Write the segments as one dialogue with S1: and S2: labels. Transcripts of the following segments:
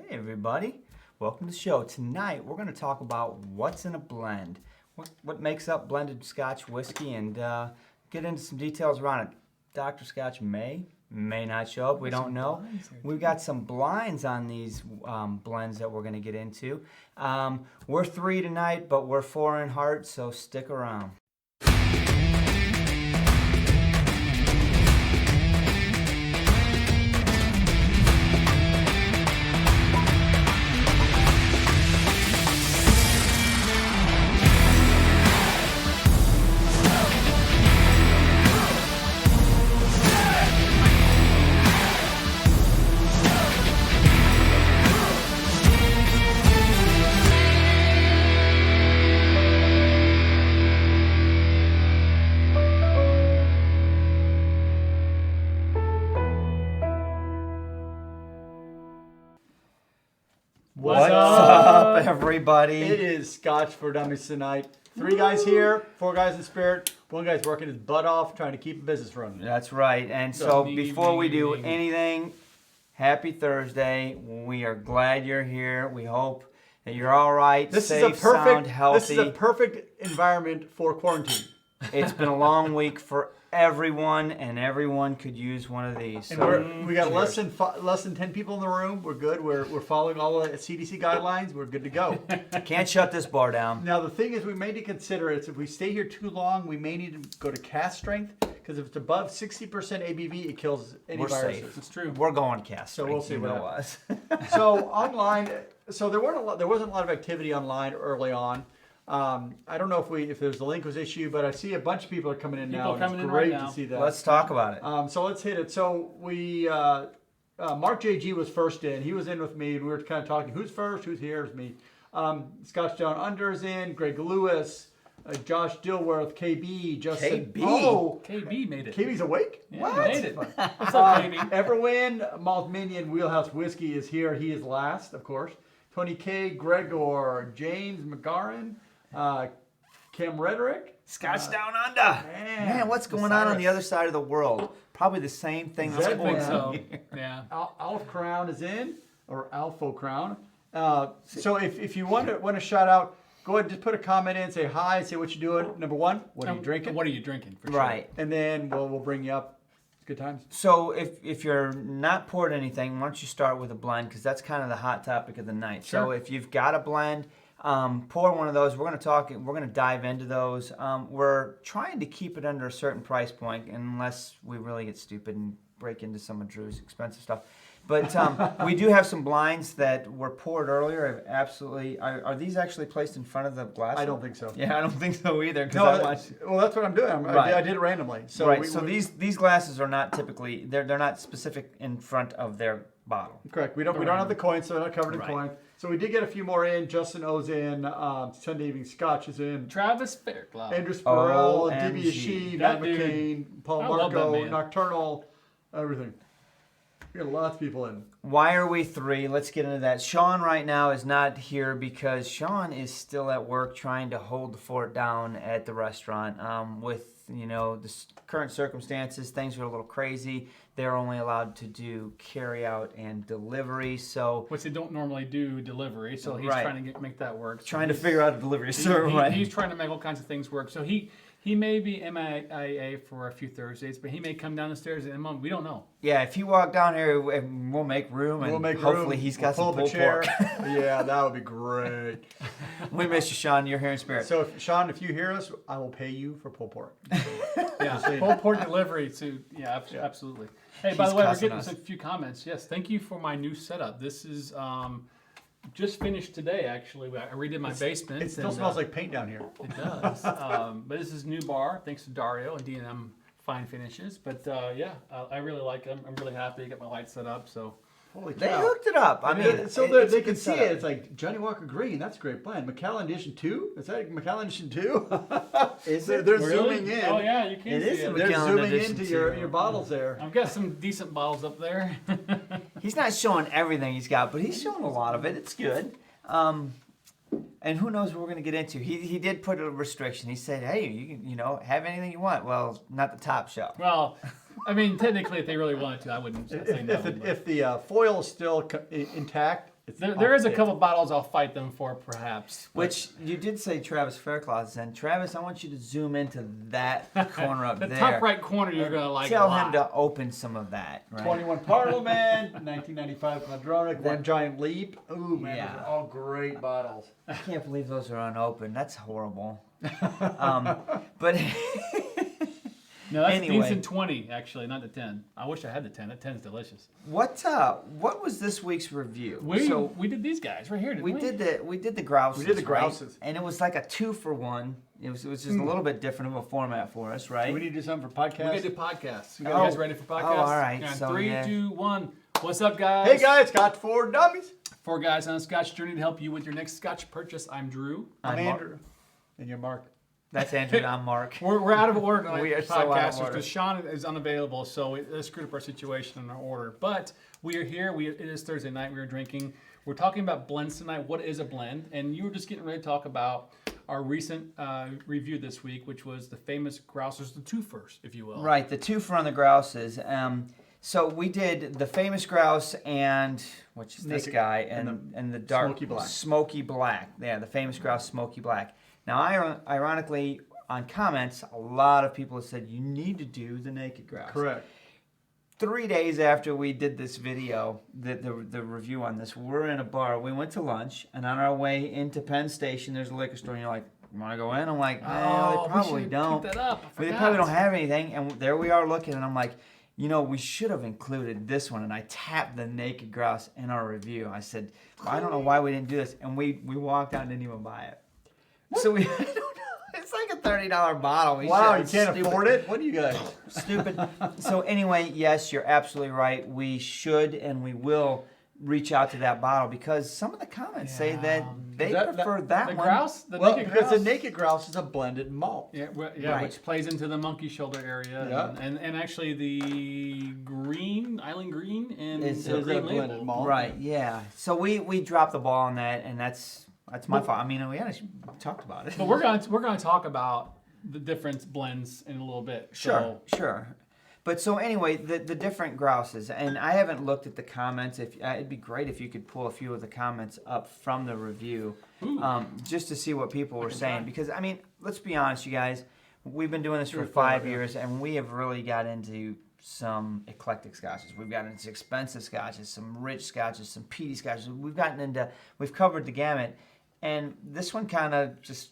S1: everybody, welcome to the show. Tonight we're going to talk about what's in a blend, what makes up blended Scotch whiskey, and get into some details around it. Dr. Scotch may not show up, we don't know. We've got some blinds on these blends that we're going to get into. We're 3 tonight, but we're 4 in heart, so stick around. What's up, everybody?
S2: It is Scotch for Dummies tonight. 3 guys here, 4 guys in spirit. 1 guy's working his butt off trying to keep a business running.
S1: That's right. And so before we do anything, happy Thursday. We are glad you're here. We hope that you're all right, safe, sound, healthy.
S2: This is a perfect environment for quarantine.
S1: It's been a long week for everyone, and everyone could use one of these.
S2: And we got less than 10 people in the room. We're good. We're following all the CDC guidelines. We're good to go.
S1: Can't shut this bar down.
S2: Now the thing is, we may need to consider is if we stay here too long, we may need to go to cast strength because if it's above 60% ABV, it kills any viruses.
S1: Safe.
S2: It's true.
S1: We're going cast strength.
S2: So we'll see what
S1: it was.
S2: So online, so there wasn't a lot of activity online early on. I don't know if there's a link was issued, but I see a bunch of people are coming in now. It's great to see that.
S1: Let's talk about it.
S2: So let's hit it. So we Mark JG was first in. He was in with me, and we were kind of talking. Who's first? Who's here? It's me. Scotch Down Under is in. Greg Lewis, Josh Dilworth, KB, Justin.
S1: KB.
S2: Oh,
S3: KB made it.
S2: KB's awake.
S3: Yeah,
S2: What?
S3: Made it. What's up, KB?
S2: Everwin, Malt Minion, Wheelhouse Whiskey is here. He is last, of course. Tony K, Gregor, James McGarren. Kim Rederick.
S1: Scotch Down Under. Man, what's going on the other side of the world? Probably the same thing that's going on here.
S3: Yeah.
S2: Alf Crown is in, or Alpho Crown. So if you want to shout out, go ahead and just put a comment in, say hi, say what you're doing. Number 1, what are you drinking?
S3: What are you drinking? For sure.
S1: Right.
S2: And then we'll bring you up. Good times.
S1: So if you're not poured anything, why don't you start with a blend, because that's kind of the hot topic of the night.
S3: Sure.
S1: So if you've got a blend, pour one of those. We're going to dive into those. We're trying to keep it under a certain price point unless we really get stupid and break into some of Drew's expensive stuff. But we do have some blinds that were poured earlier. Absolutely. Are these actually placed in front of the glass?
S2: I don't think so.
S1: Yeah, I don't think so either.
S2: Well, that's what I'm doing.
S1: Right.
S2: I did it randomly. So
S1: right. These glasses are not typically they're not specific in front of their bottle.
S2: Correct. We don't have the coins, so they're not covered in coin. So we did get a few more in. Justin O's in. Sunday Evening Scotch is in.
S3: Travis Fairclough.
S2: Andrew Sparrell,
S1: OMG.
S2: D.B. Yashin,
S3: That
S2: Matt McCain, Paul
S3: I love that
S2: Marco,
S3: man.
S2: Nocturnal, everything. We got lots of people in.
S1: Why are we 3? Let's get into that. Sean right now is not here because Sean is still at work trying to hold the fort down at the restaurant. With the current circumstances, things are a little crazy. They're only allowed to do carry out and delivery. So
S3: Which they don't normally do delivery, so he's trying to make that work. So
S1: trying to figure out a delivery
S3: he's trying to make all kinds of things work. So he may be MIA for a few Thursdays, but he may come down the stairs in a moment. We don't know.
S1: Yeah, if you walk down here, we'll make room, and hopefully he's got some pulled pork.
S2: Yeah, that would be great.
S1: We miss you, Sean. You're here in spirit.
S2: So, Sean, if you hear us, I will pay you for pulled pork.
S3: Yeah, pulled pork delivery too. Yeah, absolutely. Hey, by the way, we're getting a few comments. Yes, thank you for my new setup. This is just finished today, actually. I redid my basement.
S2: It still smells like paint down here.
S3: It does. But this is new bar, thanks to Dario and D&M Fine Finishes. But I really like it. I'm really happy. I got my lights set up, so.
S2: Holy cow.
S1: They hooked it up. I mean,
S2: so they can see it. It's like Johnny Walker Green. That's a great blend. Macallan Edition 2? Is that Macallan Edition 2?
S1: Is it?
S2: They're
S3: Really?
S2: zooming in.
S3: Oh, yeah, you can see it.
S2: They're
S1: Macallan
S2: zooming
S1: Edition
S2: into
S1: 2.
S2: your bottles there.
S3: I've got some decent bottles up there.
S1: He's not showing everything he's got, but he's showing a lot of it. It's good. And who knows what we're going to get into. He did put a restriction. He said, hey, you can have anything you want. Well, not the top shelf.
S3: Well, I mean, technically, if they really wanted to, I wouldn't say no.
S2: If the foil is still intact,
S3: There is a couple bottles I'll fight them for, perhaps.
S1: Which you did say Travis Faircloth, and Travis, I want you to zoom into that corner up
S3: the
S1: there.
S3: top right corner, you're gonna like.
S1: Tell him to open some of that. Right?
S2: 21 Parliament, 1995 Madronic, One Giant Leap. Ooh, man,
S1: Yeah.
S2: those are all great bottles.
S1: I can't believe those are unopened. That's horrible. But
S3: No, that's
S1: Anyway.
S3: decent 20, actually, not the 10. I wish I had the 10. That 10's delicious.
S1: what was this week's review?
S3: We did these guys right here, didn't we?
S1: We did the grouses.
S2: We did the
S1: right?
S2: grouses.
S1: And it was like a 2-for-1. It was just a little bit different of a format for us, right?
S2: Do we need to do something for
S3: We're
S2: podcasts?
S3: gonna do podcasts. You
S1: Oh.
S3: guys ready for podcasts?
S1: Oh, all right.
S3: And
S1: So,
S3: 3,
S1: yeah.
S3: 2, 1. What's up, guys?
S2: Hey guys, Scotch for Dummies.
S3: 4 guys on a Scotch journey to help you with your next Scotch purchase. I'm Drew.
S2: I'm
S1: I'm Mark.
S2: Andrew. And you're Mark.
S1: That's Andrew and I'm Mark.
S3: We're out of order tonight,
S1: We are so out of
S3: podcasters,
S1: order.
S3: because Sean is unavailable, so it screwed up our situation in our order. But we are here. It is Thursday night. We are drinking. We're talking about blends tonight. What is a blend? And you were just getting ready to talk about our recent review this week, which was the Famous Grouse, the twofers, if you will.
S1: Right, the 2 for on the grouses. So we did the Famous Grouse and which is this
S2: Naked-
S1: guy
S2: and
S1: and the dark
S2: Smoky Black.
S1: Smoky Black. Yeah, the Famous Grouse Smoky Black. Now, ironically, on comments, a lot of people have said you need to do the Naked Grouse.
S2: Correct.
S1: 3 days after we did this video, the review on this, we're in a bar. We went to lunch, and on our way into Penn Station, there's a liquor store, and you're like, you want to go in? I'm like,
S3: Oh,
S1: they probably
S3: we should
S1: don't.
S3: keep that up. I
S1: They
S3: forgot.
S1: probably don't have anything. And there we are looking, and I'm like, we should have included this one. And I tapped the Naked Grouse in our review. I said, I don't know why we didn't do this. And we walked out and didn't even buy it. So I don't know. It's like a $30 bottle.
S2: Wow, you can't afford it? What do you guys?
S1: Stupid. So anyway, yes, you're absolutely right. We should and we will reach out to that bottle because some of the comments say that they prefer that
S3: The
S1: one.
S3: grouse? The
S2: Well,
S3: naked
S2: because
S3: grouse?
S2: the Naked Grouse is a blended malt.
S3: Yeah,
S1: Right.
S3: which plays into the monkey shoulder area,
S2: Yeah.
S3: and actually the green Island Green and
S1: Is
S3: the
S1: a
S3: green
S2: blended
S3: label.
S2: malt.
S1: Right, yeah. So we dropped the ball on that, and that's my fault. I mean, we actually talked about it.
S3: But we're going to talk about the different blends in a little bit.
S1: Sure. But so anyway, the different grouses, and I haven't looked at the comments. If it'd be great if you could pull a few of the comments up from the review, just to see what people were saying. Because I mean, let's be honest, you guys, we've been doing this for 5 years, and we have really got into some eclectic scotches. We've gotten into expensive scotches, some rich scotches, some peaty scotches. We've covered the gamut, and this one kind of just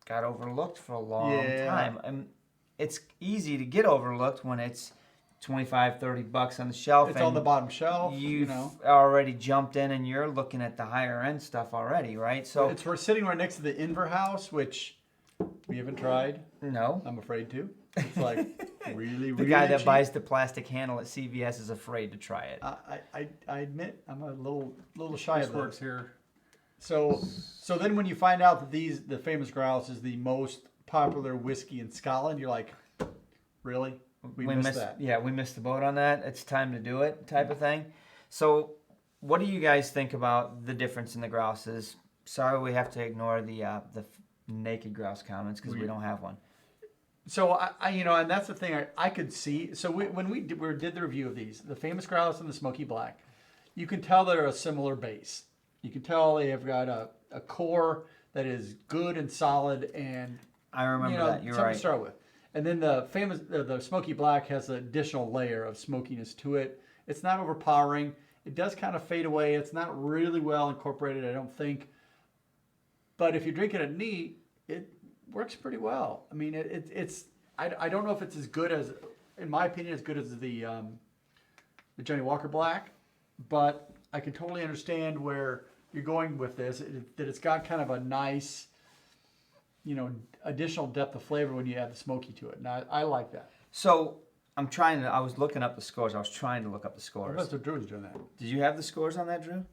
S1: got overlooked for a long time. And it's easy to get overlooked when it's $25-$30 on the shelf.
S2: It's
S1: and
S2: on the bottom shelf.
S1: You've already jumped in and you're looking at the higher end stuff already, right? So
S2: We're sitting right next to the Inver House, which we haven't tried.
S1: no.
S2: I'm afraid to. It's like really,
S1: The
S2: really
S1: guy that
S2: cheap.
S1: buys the plastic handle at CVS is afraid to try it.
S2: I admit I'm a little shy
S3: This
S2: of
S3: works
S2: this.
S3: here.
S2: So then when you find out that the Famous Grouse is the most popular whiskey in Scotland, you're like, really? We missed that.
S1: Yeah, we missed the boat on that. It's time to do it, type of thing. So, what do you guys think about the difference in the grouses? Sorry, we have to ignore the Naked Grouse comments because we don't have one.
S2: So I and that's the thing I could see. So when we did the review of these, the Famous Grouse and the Smoky Black, you can tell they're a similar base. You can tell they have got a core that is good and solid, and
S1: I remember that. You're
S2: something
S1: right.
S2: to start with. And then the Smoky Black has an additional layer of smokiness to it. It's not overpowering. It does kind of fade away. It's not really well incorporated, I don't think. But if you're drinking it neat, it works pretty well. I mean, I don't know if it's as good as, in my opinion, as good as the Johnny Walker Black, but I can totally understand where you're going with this. That it's got kind of a nice, additional depth of flavor when you add the smoky to it. And I like that.
S1: So, I was looking up the scores. I was trying to look up the scores.
S2: That's what Drew's doing that.
S1: Did you have the scores on that, Drew?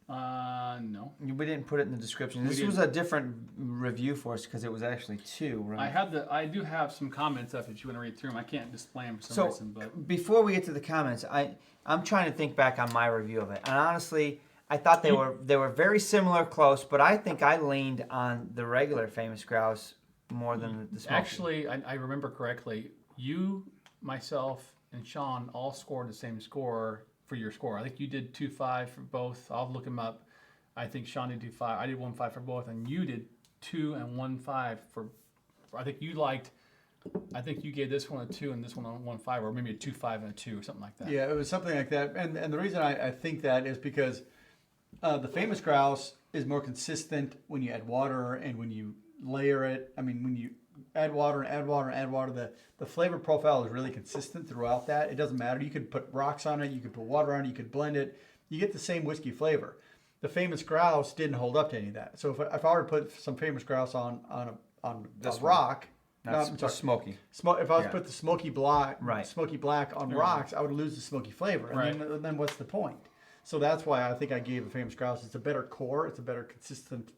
S3: No.
S1: We didn't put it in the description. This was a different review for us because it was actually 2, right?
S3: I do have some comments up if you want to read through them. I can't display them for some
S1: So
S3: reason, but
S1: before we get to the comments, I'm trying to think back on my review of it, and honestly, I thought they were very similar, close, but I think I leaned on the regular Famous Grouse more than the Smoky.
S3: actually, I remember correctly. You, myself, and Sean all scored the same score for your score. I think you did 2.5 for both. I'll look them up. I think Sean did 2.5. I did 1.5 for both, and you did 2 and 1.5 for. I think you liked. I think you gave this one a 2 and this one a 1.5, or maybe a 2.5 and a 2, or something like that.
S2: Yeah, it was something like that. And the reason I think that is because the Famous Grouse is more consistent when you add water and when you layer it. I mean, when you add water and add water and add water, the flavor profile is really consistent throughout that. It doesn't matter. You could put rocks on it. You could put water on it. You could blend it. You get the same whiskey flavor. The Famous Grouse didn't hold up to any of that. So if I were to put some Famous Grouse on a rock,
S1: That's smoky.
S2: if I was to put the smoky black on
S3: Yeah.
S2: rocks, I would lose the smoky flavor. And then what's the point? So that's why I think I gave the Famous Grouse. It's a better core. It's a better consistent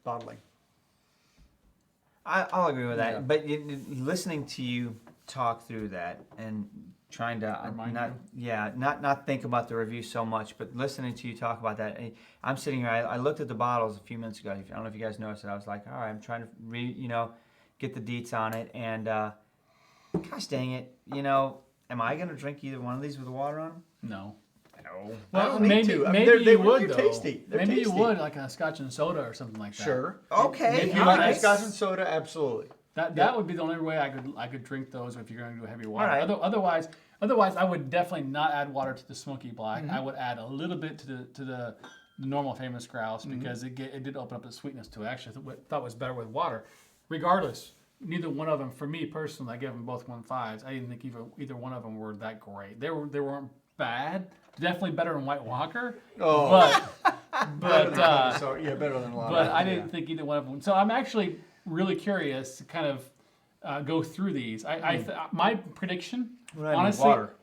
S2: bottling.
S1: I'll agree with that.
S2: Yeah.
S1: But listening to you talk through that and trying to
S3: Remind
S1: not think about the review so much, but listening to you talk about that, I'm sitting here. I looked at the bottles a few minutes ago. I don't know if you guys noticed it. I was like, all right, I'm trying to get the deets on it, and gosh dang it, am I gonna drink either one of these with water on them?
S3: No.
S1: No.
S2: I don't need to. I mean,
S3: maybe
S2: they're
S3: you would,
S2: really
S3: though.
S2: tasty. They're
S3: maybe
S2: tasty.
S3: you would, like a Scotch and soda or something like that.
S2: Sure.
S1: Okay.
S2: If you
S1: all
S2: like
S1: right.
S2: Scotch and soda, absolutely.
S3: That would be the only way I could drink those if you're going to do heavy water.
S1: All right.
S3: Otherwise, I would definitely not add water to the smoky black.
S2: Mm-hmm.
S3: I would add a little bit to the normal Famous Grouse because it did open up the sweetness to it. Actually, I thought it was better with water. Regardless, neither one of them, for me personally, I gave them both 1.5s. I didn't think either one of them were that great. They weren't bad. Definitely better than White Walker.
S2: Oh.
S3: But
S2: better than a lot.
S3: but I didn't think either one of them. So I'm actually really curious to kind of go through these. My prediction, honestly,
S1: water.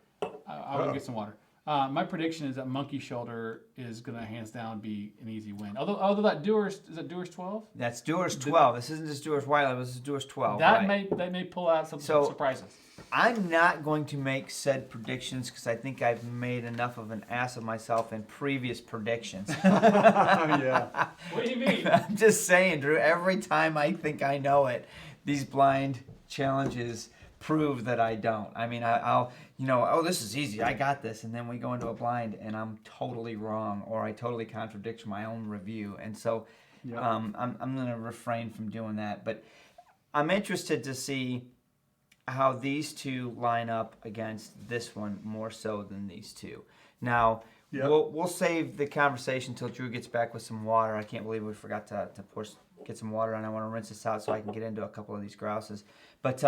S3: I would get some water. My prediction is that Monkey Shoulder is going to hands down be an easy win. Although that Dewar's, is that Dewar's 12?
S1: That's Dewar's 12. This isn't just Dewar's White Label. This is Dewar's 12.
S3: That
S1: right?
S3: may pull out some surprises.
S1: I'm not going to make said predictions because I think I've made enough of an ass of myself in previous predictions.
S2: Yeah.
S3: What do you mean?
S1: I'm just saying, Drew, every time I think I know it, these blind challenges prove that I don't. I mean, I'll this is easy. I got this. And then we go into a blind and I'm totally wrong or I totally contradict my own review. And so I'm going to refrain from doing that. But I'm interested to see how these two line up against this one more so than these two. Now, we'll save the conversation until Drew gets back with some water. I can't believe we forgot to get some water, and I want to rinse this out so I can get into a couple of these grouses. But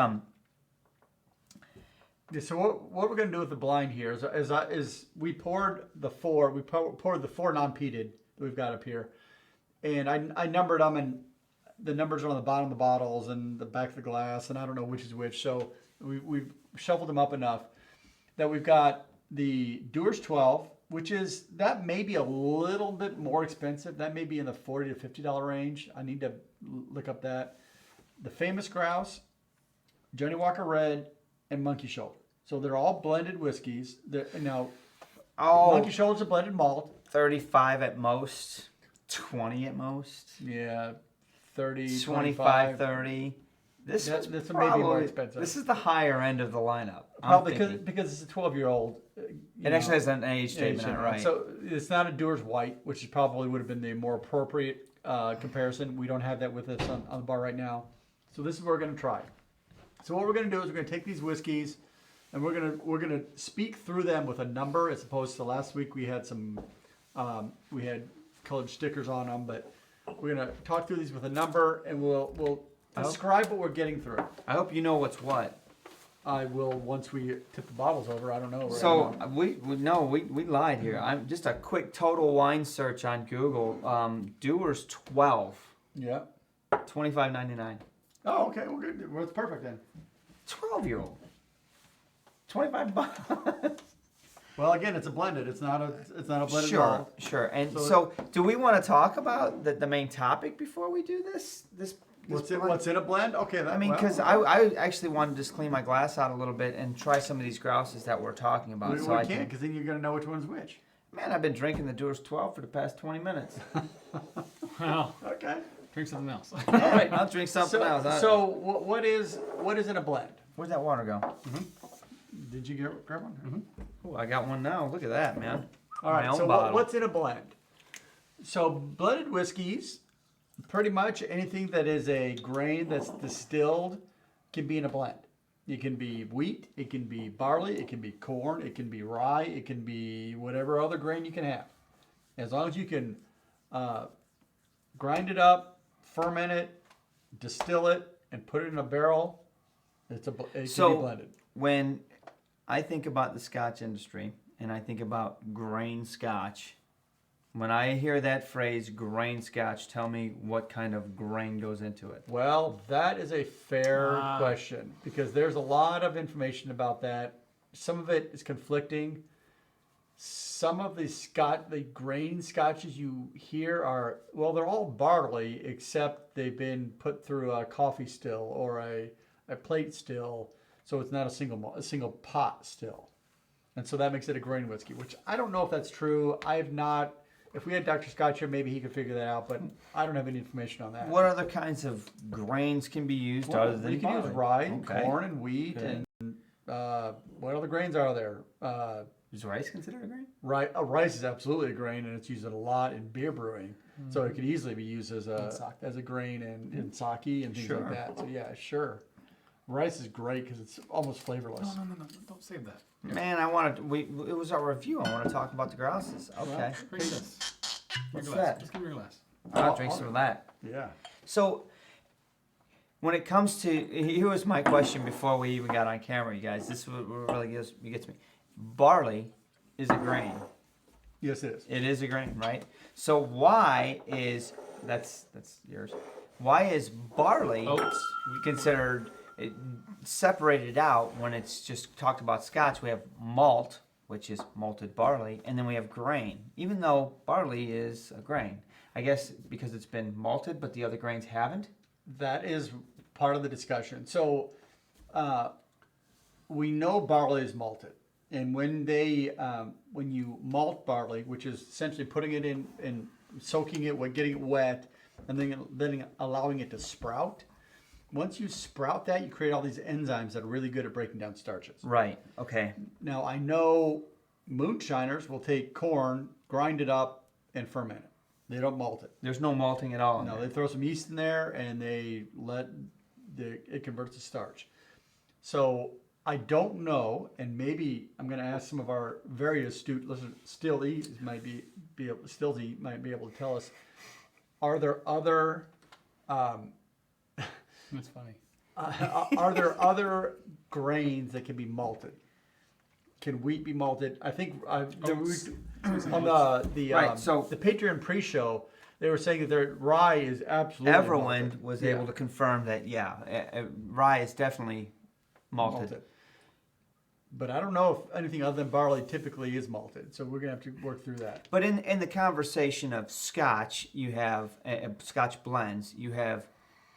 S2: So what we're going to do with the blind here is we poured the four non-peated that we've got up here, and I numbered them, and the numbers are on the bottom of the bottles and the back of the glass, and I don't know which is which. So we've shuffled them up enough that we've got the Dewar's 12, that may be a little bit more expensive. That may be in the $40 to $50 range. I need to look up that. The Famous Grouse, Johnny Walker Red, and Monkey Shoulder. So they're all blended whiskeys. Monkey Shoulder's a blended malt.
S1: 35 at most, 20 at most.
S2: Yeah, 30,
S1: 25, 30. This is
S2: maybe more expensive.
S1: This is the higher end of the lineup.
S2: Probably because it's a 12-year-old.
S1: It actually has an age statement on it, right?
S2: So it's not a Dewar's White, which probably would have been the more appropriate comparison. We don't have that with us on the bar right now. So this is what we're going to try. So what we're going to do is we're going to take these whiskeys and we're going to speak through them with a number, as opposed to last week we had we had colored stickers on them, but we're going to talk through these with a number and we'll describe what we're getting through.
S1: I hope you know what's what.
S2: I will once we tip the bottles over. I don't know.
S1: So we lied here. I'm just a quick total wine search on Google. Dewar's 12.
S2: Yeah.
S1: $25.99.
S2: Oh, okay. Well, good. Well, it's perfect then.
S1: 12-year-old. $25.
S2: Well, again, it's a blended. It's not a blended.
S1: Sure. And so do we want to talk about the main topic before we do this?
S2: What's in a blend? Okay.
S1: Because I actually wanted to just clean my glass out a little bit and try some of these grouses that we're talking about.
S2: We can't, because then you're going to know which one's which.
S1: Man, I've been drinking the Dewar's 12 for the past 20 minutes.
S3: Well,
S2: okay.
S3: drink something else.
S1: All right, I'll drink something else.
S2: So what is in a blend?
S1: Where'd that water go?
S2: Mm-hmm. Did you grab one?
S3: Mm-hmm.
S1: Oh, I got one now. Look at that, man.
S2: All
S1: My
S2: right.
S1: own
S2: So
S1: bottle.
S2: what's in a blend? So blended whiskeys, pretty much anything that is a grain that's distilled can be in a blend. It can be wheat, it can be barley, it can be corn, it can be rye, it can be whatever other grain you can have. As long as you can grind it up, ferment it, distill it, and put it in a barrel, it can be blended.
S1: When I think about the Scotch industry and I think about grain Scotch, when I hear that phrase, grain Scotch, tell me what kind of grain goes into it.
S2: Well, that is a fair question because there's a lot of information about that. Some of it is conflicting. Some of the grain Scotches you hear are, well, they're all barley except they've been put through a coffee still or a plate still, so it's not a single pot still. And so that makes it a grain whiskey, which I don't know if that's true. I have not. If we had Dr. Scotch here, maybe he could figure that out, but I don't have any information on that.
S1: What other kinds of grains can be used other than
S2: you can
S1: barley?
S2: use rye,
S1: Okay.
S2: corn, and wheat, and what other grains are there?
S1: Is rice considered a grain?
S2: Rice is absolutely a grain, and it's used a lot in beer brewing. So it could easily be used as a grain in sake and things like that. So yeah, sure. Rice is great because it's almost flavorless.
S3: No, don't save that.
S1: Man, it was our review. I want to talk about the grouses. Okay.
S3: Drink this.
S1: What's
S3: Your glass.
S1: that?
S3: Just give me your glass.
S1: I'll drink some of that.
S2: Yeah.
S1: So, when it comes to, here was my question before we even got on camera, you guys. This is what really gets me. Barley is a grain.
S2: Yes, it is.
S1: It is a grain, right? So why is that's yours? Why is barley
S3: Oats.
S1: considered separated out when it's just talked about Scotch? We have malt, which is malted barley, and then we have grain. Even though barley is a grain, I guess because it's been malted, but the other grains haven't.
S2: That is part of the discussion. So we know barley is malted. And when you malt barley, which is essentially putting it in and soaking it, getting it wet, and then allowing it to sprout. Once you sprout that, you create all these enzymes that are really good at breaking down starches.
S1: Right. Okay.
S2: Now, I know moonshiners will take corn, grind it up, and ferment it. They don't malt it.
S1: There's no malting at all.
S2: No, they throw some yeast in there, and it converts to starch. So I don't know, and maybe I'm going to ask some of our very astute listeners. Stilzy might be able to tell us. Are there other?
S3: That's funny.
S2: Are there other grains that can be malted? Can wheat be malted? I think on the Patreon pre-show, they were saying that rye is absolutely
S1: Everyone
S2: malted.
S1: was able to confirm that. Rye is definitely malted.
S2: But I don't know if anything other than barley typically is malted. So we're gonna have to work through that.
S1: But in the conversation of Scotch, you have Scotch blends. You have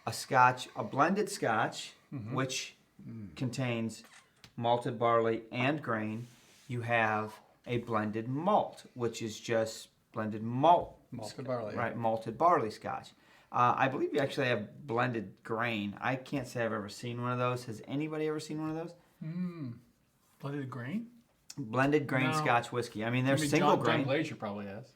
S1: a blended Scotch, which contains malted barley and grain. You have a blended malt, which is just blended malt.
S2: Malted barley.
S1: Right, malted barley Scotch. I believe you actually have blended grain. I can't say I've ever seen one of those. Has anybody ever seen one of those?
S3: Blended grain?
S1: Blended grain
S3: No.
S1: Scotch whiskey. I mean, there's single grain.
S3: John Glacier probably has.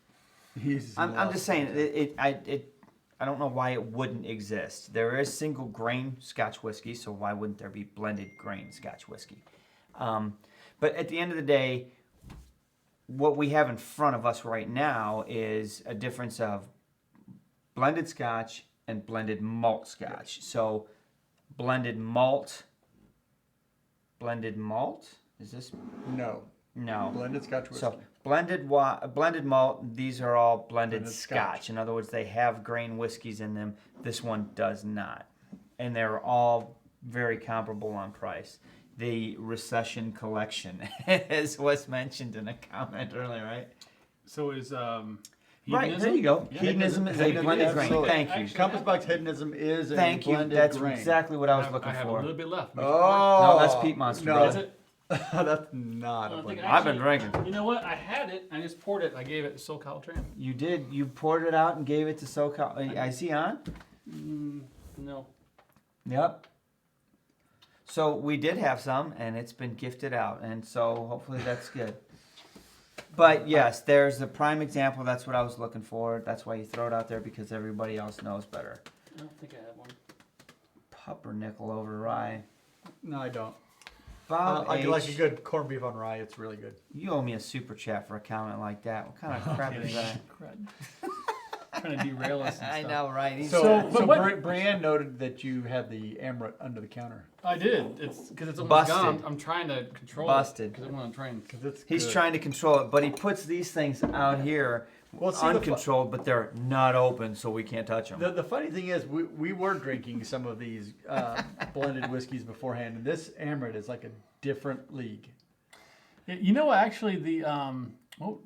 S1: I'm just saying, I don't know why it wouldn't exist. There is single grain Scotch whiskey, so why wouldn't there be blended grain Scotch whiskey? But at the end of the day, what we have in front of us right now is a difference of blended Scotch and blended malt Scotch. So blended malt, is this?
S2: No.
S1: No.
S2: Blended Scotch whiskey.
S1: So blended malt, these are all blended
S2: Scotch.
S1: Scotch. In other words, they have grain whiskeys in them. This one does not. And they're all very comparable on price. The Recession Collection is what's mentioned in a comment earlier, right?
S3: So is
S1: Right, there you go.
S3: Yeah.
S1: Hedonism is a blended grain.
S2: Absolutely.
S1: Thank you.
S3: Actually,
S2: Compass Box Hedonism is a
S1: Thank you.
S2: blended
S1: That's
S2: grain.
S1: exactly what I was
S3: I
S1: looking
S3: have a
S1: for.
S3: little bit left.
S2: Oh,
S1: No, that's Peat Monster,
S2: no.
S1: brother.
S3: Is it?
S2: That's not
S3: I
S2: a
S3: don't think
S2: blended.
S1: I've been drinking.
S3: You know what? I had it. I just poured it. I gave it to SoCal Tram.
S1: You did. You poured it out and gave it to SoCal. I see on?
S3: No.
S1: Yep. So we did have some, and it's been gifted out, and so hopefully that's good. But yes, there's a prime example. That's what I was looking for. That's why you throw it out there, because everybody else knows better.
S3: I don't think I have one.
S1: Pumpernickel over rye.
S2: No, I don't.
S1: Bob
S2: I
S1: H,
S2: like a good corned beef on rye. It's really good.
S1: you owe me a super chat for a comment like that. What kind of crap is that?
S3: Crud. Trying to derail us. And
S1: I
S3: stuff.
S1: know, right? He's-
S2: So,
S3: but what-
S2: Brianne noted that you had the Amrit under the counter.
S3: I did. It's because it's almost
S1: Busted.
S3: gone. I'm trying to control
S1: Busted.
S3: it because I'm on a train.
S2: Cause it's
S1: He's
S2: good.
S1: trying to control it, but he puts these things out here
S2: Well, see, the fu-
S1: uncontrolled, but they're not open, so we can't touch them.
S2: The funny thing is, we were drinking some of these blended whiskeys beforehand, and this Amrit is like a different league.
S3: You know, actually, the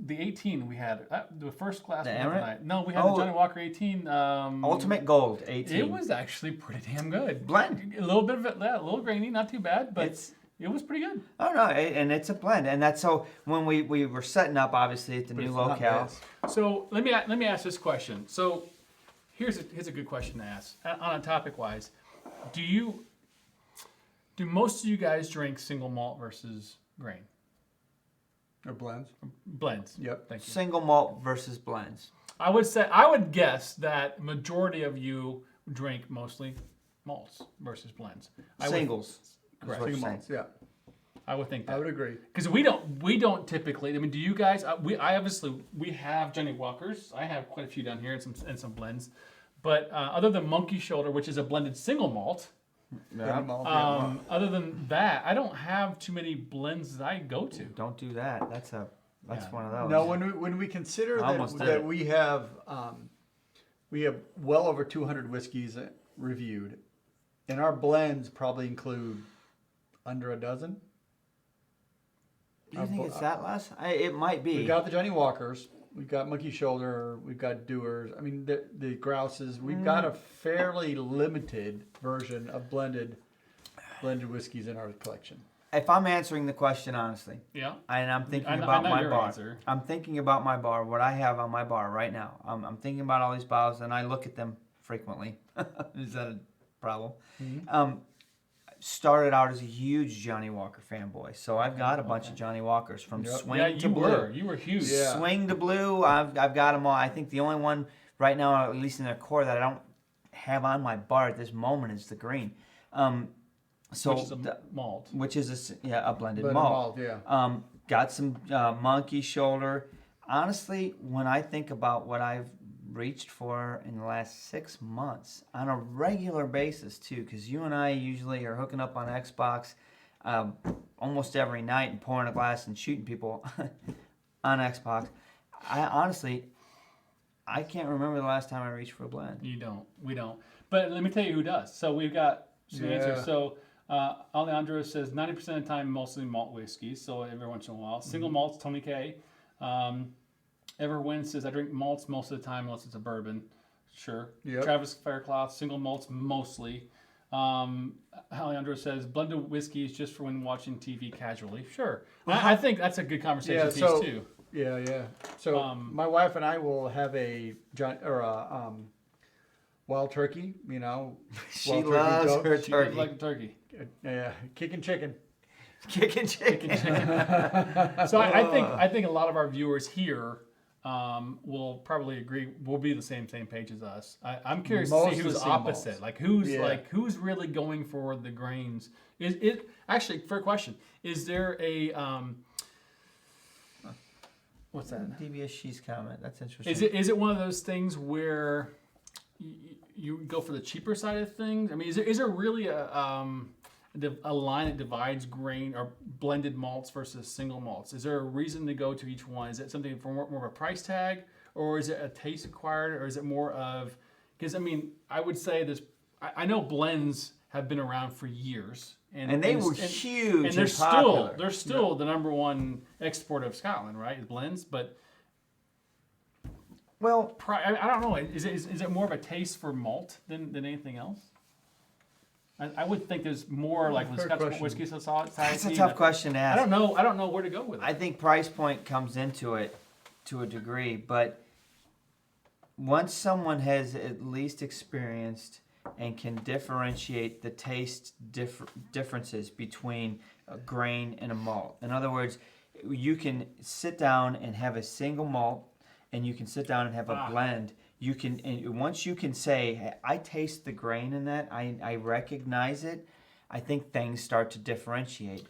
S3: 18 we had the first glass
S1: The
S3: we had
S1: Amrit?
S3: tonight. No, we had
S1: Oh.
S3: the Johnny Walker 18.
S1: Ultimate Gold 18.
S3: It was actually pretty damn good.
S1: Blend.
S3: A little bit of it, a little grainy, not too bad, but
S1: It's-
S3: it was pretty good.
S1: Oh no, and it's a blend, and that's so when we were setting up, obviously at the
S2: But
S1: new
S2: it's not
S1: locale.
S2: bad.
S3: So let me ask this question. So here's a good question to ask on a topic wise. Do most of you guys drink single malt versus grain
S2: Or blends.
S3: blends?
S2: Yep.
S3: Thank you.
S1: Single malt versus blends.
S3: I would guess that majority of you drink mostly malts versus blends.
S1: Singles.
S3: Correct.
S1: What you're
S2: Single
S1: saying.
S2: malts, yeah.
S3: I would think
S2: I
S3: that
S2: would agree.
S3: because we don't typically. I mean, do you guys? I obviously we have Johnny Walkers. I have quite a few down here and some blends, but other than Monkey Shoulder, which is a blended single malt.
S1: Yeah.
S3: Other than that, I don't have too many blends that I go to.
S1: Don't do that. That's
S3: Yeah.
S1: one of those.
S2: No, when we consider
S1: Almost
S2: that,
S1: did.
S2: that we have well over 200 whiskeys reviewed, and our blends probably include under a dozen.
S1: Do you think it's that less? It might be.
S2: We've got the Johnny Walkers, we've got Monkey Shoulder, we've got Doers. I mean, the Grouses. We've got a fairly limited version of blended whiskeys in our collection.
S1: If I'm answering the question honestly,
S3: Yeah.
S1: and I'm thinking
S3: I know
S1: about my
S3: your
S1: bar.
S3: answer.
S1: I'm thinking about my bar, what I have on my bar right now. I'm thinking about all these bottles, and I look at them frequently. Is that a problem? Started out as a huge Johnny Walker fanboy, so I've got a bunch of Johnny Walkers from
S2: Yep.
S1: swing
S3: Yeah,
S1: to
S3: you
S1: blue.
S3: were. You were huge.
S2: Yeah.
S1: Swing to blue, I've got them all. I think the only one right now, at least in their core, that I don't have on my bar at this moment is the green. So
S3: Which is a malt.
S1: which is a blended
S2: Blended
S1: malt.
S2: malt, yeah.
S1: Got some Monkey Shoulder. Honestly, when I think about what I've reached for in the last 6 months on a regular basis too, because you and I usually are hooking up on Xbox almost every night and pouring a glass and shooting people on Xbox. I can't remember the last time I reached for a blend.
S3: You don't. We don't. But let me tell you who does. So we've got some answers.
S2: Yeah.
S3: So Alejandro says 90% of the time, mostly malt whiskeys. So every once in a while. Single malts, Tony K. Everwin says, I drink malts most of the time unless it's a bourbon. Sure.
S2: Yep.
S3: Travis Faircloth, single malts mostly. Alejandro says, blended whiskey is just for when watching TV casually. Sure. I think that's a good conversation piece too.
S2: Yeah. So my wife and I will have a wild turkey. You know,
S1: She
S2: wild
S1: loves
S2: goat.
S1: her
S3: She
S1: turkey.
S3: does like the turkey.
S2: Yeah, kicking chicken.
S1: Kicking chicken.
S3: So I think a lot of our viewers here will probably agree. Will be the same page as us. I'm curious to
S2: Most
S3: see
S2: of
S3: who's
S2: the single
S3: opposite.
S2: malts.
S3: Who's really going for the grains? Is it actually fair question? Is there a what's that?
S1: DBS She's comment. That's interesting.
S3: Is it one of those things where you go for the cheaper side of things? I mean, is there really a line that divides grain or blended malts versus single malts? Is there a reason to go to each one? Is it something for more of a price tag, or is it a taste acquired, or is it more of? Because I mean, I would say this. I know blends have been around for years,
S1: and they were huge
S3: and they're
S1: popular.
S3: still the number one export of Scotland, right? Blends, but.
S1: Well,
S3: I don't know. Is it more of a taste for malt than anything else? I would think there's more like with
S2: Fair
S3: Scotch
S2: question.
S3: Whiskey Society.
S1: that's a tough question to ask.
S3: I don't know where to go with it.
S1: I think price point comes into it to a degree, but once someone has at least experienced and can differentiate the taste differences between a grain and a malt. In other words, you can sit down and have a single malt, and you can sit down and have a blend. You can, and once you can say, hey, I taste the grain in that, I recognize it, I think things start to differentiate.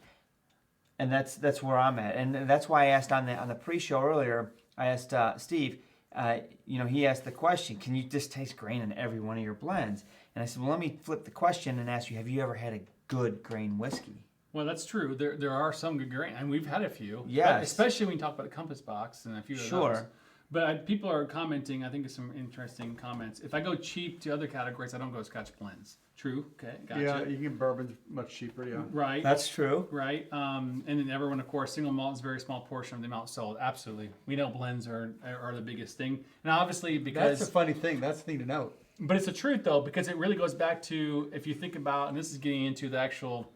S1: And that's where I'm at. And that's why I asked on the pre-show earlier, I asked Steve, he asked the question, can you just taste grain in every one of your blends? And I said, well, let me flip the question and ask you, have you ever had a good grain whiskey?
S3: Well, that's true. There are some good grain, and we've had a few.
S1: Yes.
S3: Especially when you talk about the Compass Box and a few of
S1: Sure.
S3: those. But people are commenting, I think it's some interesting comments. If I go cheap to other categories, I don't go Scotch blends. True. Okay, gotcha.
S2: Yeah, you can get bourbons much cheaper. Yeah.
S3: Right.
S1: That's true.
S3: Right. And then everyone, of course, single malt is a very small portion of the amount sold. Absolutely. We know blends are the biggest thing. And obviously because...
S2: That's a funny thing. That's the thing to note.
S3: But it's the truth, though, because it really goes back to, if you think about, and this is getting into the actual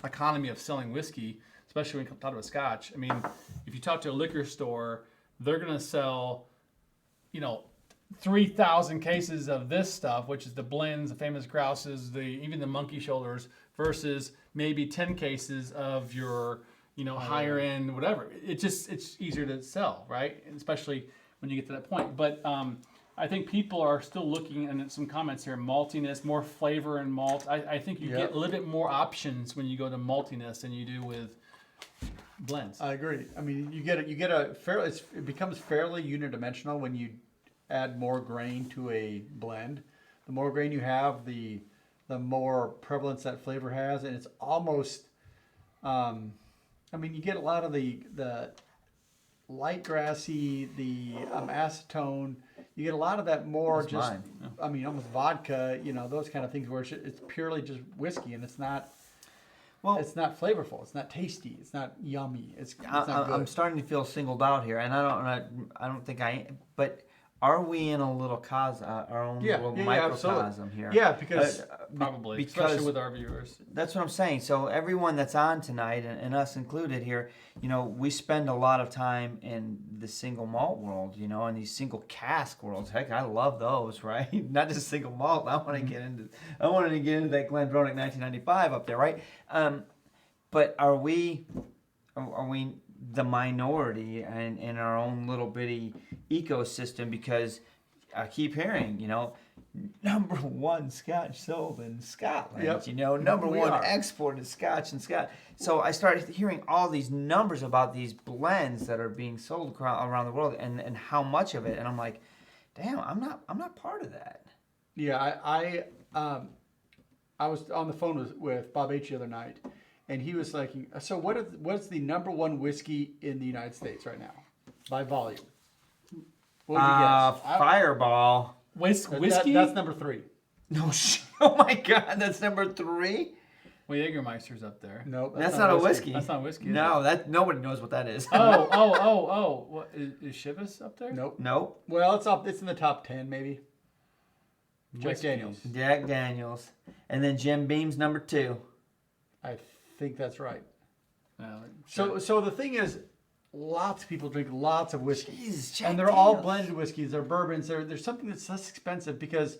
S3: economy of selling whiskey, especially when you talk about Scotch. I mean, if you talk to a liquor store, they're going to sell, 3,000 cases of this stuff, which is the blends, the Famous Grouses, even the Monkey Shoulders, versus maybe 10 cases of your, higher end, whatever. It's easier to sell, right? And especially when you get to that point. But I think people are still looking, and some comments here, maltiness, more flavor in malt. I think you get a little bit more options when you go to maltiness than you do with blends.
S2: I agree. I mean, it becomes fairly unidimensional when you add more grain to a blend. The more grain you have, the more prevalence that flavor has, and it's almost, you get a lot of the light grassy, the acetone. You get a lot of that more
S1: That's
S2: just,
S1: mine. Yeah.
S2: Almost vodka, those kind of things where it's purely just whiskey, and it's not flavorful. It's not tasty. It's not yummy. It's not good.
S1: I'm starting to feel singled out here, and I don't think I. But are we in a little our own little microcosm here?
S2: Yeah, because
S3: probably,
S1: because
S3: especially with our viewers.
S1: That's what I'm saying. So everyone that's on tonight, and us included here, we spend a lot of time in the single malt world, in these single cask worlds. Heck, I love those, right? Not just single malt. I want to get into that Glendronach 1995 up there, right? But are we the minority in our own little bitty ecosystem? Because I keep hearing, number one Scotch sold in Scotland.
S2: Yep.
S1: Number
S2: We
S1: one
S2: are.
S1: exported Scotch in Scotland. So I started hearing all these numbers about these blends that are being sold around the world, and how much of it. And I'm like, damn, I'm not part of that.
S2: Yeah, I was on the phone with Bob H the other night, and he was like, so what's the number one whiskey in the United States right now by volume? What would you guess?
S1: Fireball.
S3: Whiskey?
S2: That's number 3.
S1: No shit. Oh my God, that's number 3.
S3: Well, Jägermeister's up there.
S2: No,
S1: That's not a whiskey.
S3: That's not whiskey. Is
S1: No,
S3: it?
S1: that nobody knows what that is.
S3: Oh. What, is Chivas up there?
S2: Nope.
S1: Nope.
S2: Well, it's up. It's in the top 10 maybe. Jack
S3: Whiskey.
S2: Daniels.
S1: Jack Daniels, and then Jim Beam's number 2.
S2: I think that's right.
S3: Sure.
S2: So the thing is, lots of people drink lots of whiskey,
S1: Jesus, Jack
S2: and they're all
S1: Daniels.
S2: blended whiskeys. They're bourbons. There's something that's less expensive because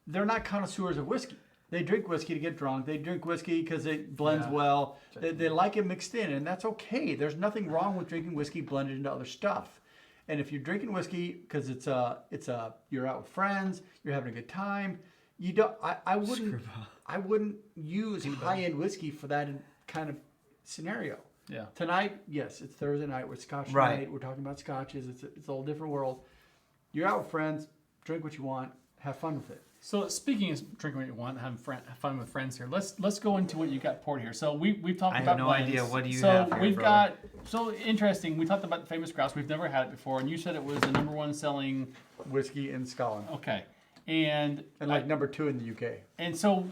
S2: they're not connoisseurs of whiskey. They drink whiskey to get drunk. They drink whiskey because it blends well. They like it mixed in, and that's okay. There's nothing wrong with drinking whiskey blended into other stuff. And if you're drinking whiskey because you're out with friends, you're having a good time, you don't. I wouldn't use high-end whiskey for that kind of scenario.
S3: Yeah.
S2: Tonight, yes, it's Thursday night. We're Scotch
S1: Right.
S2: night. We're talking about scotches. It's a whole different world. You're out with friends. Drink what you want. Have fun with it.
S3: So speaking of drinking what you want, having fun with friends here, let's go into what you got poured here. So we've talked
S1: I
S3: about
S1: have no
S3: blends.
S1: idea. What do you
S3: so
S1: have here,
S3: we've
S1: brother?
S3: got so interesting. We talked about the Famous Grouse. We've never had it before, and you said it was the number one selling.
S2: Whiskey in Scotland.
S3: Okay, and
S2: And number 2 in the UK.
S3: and so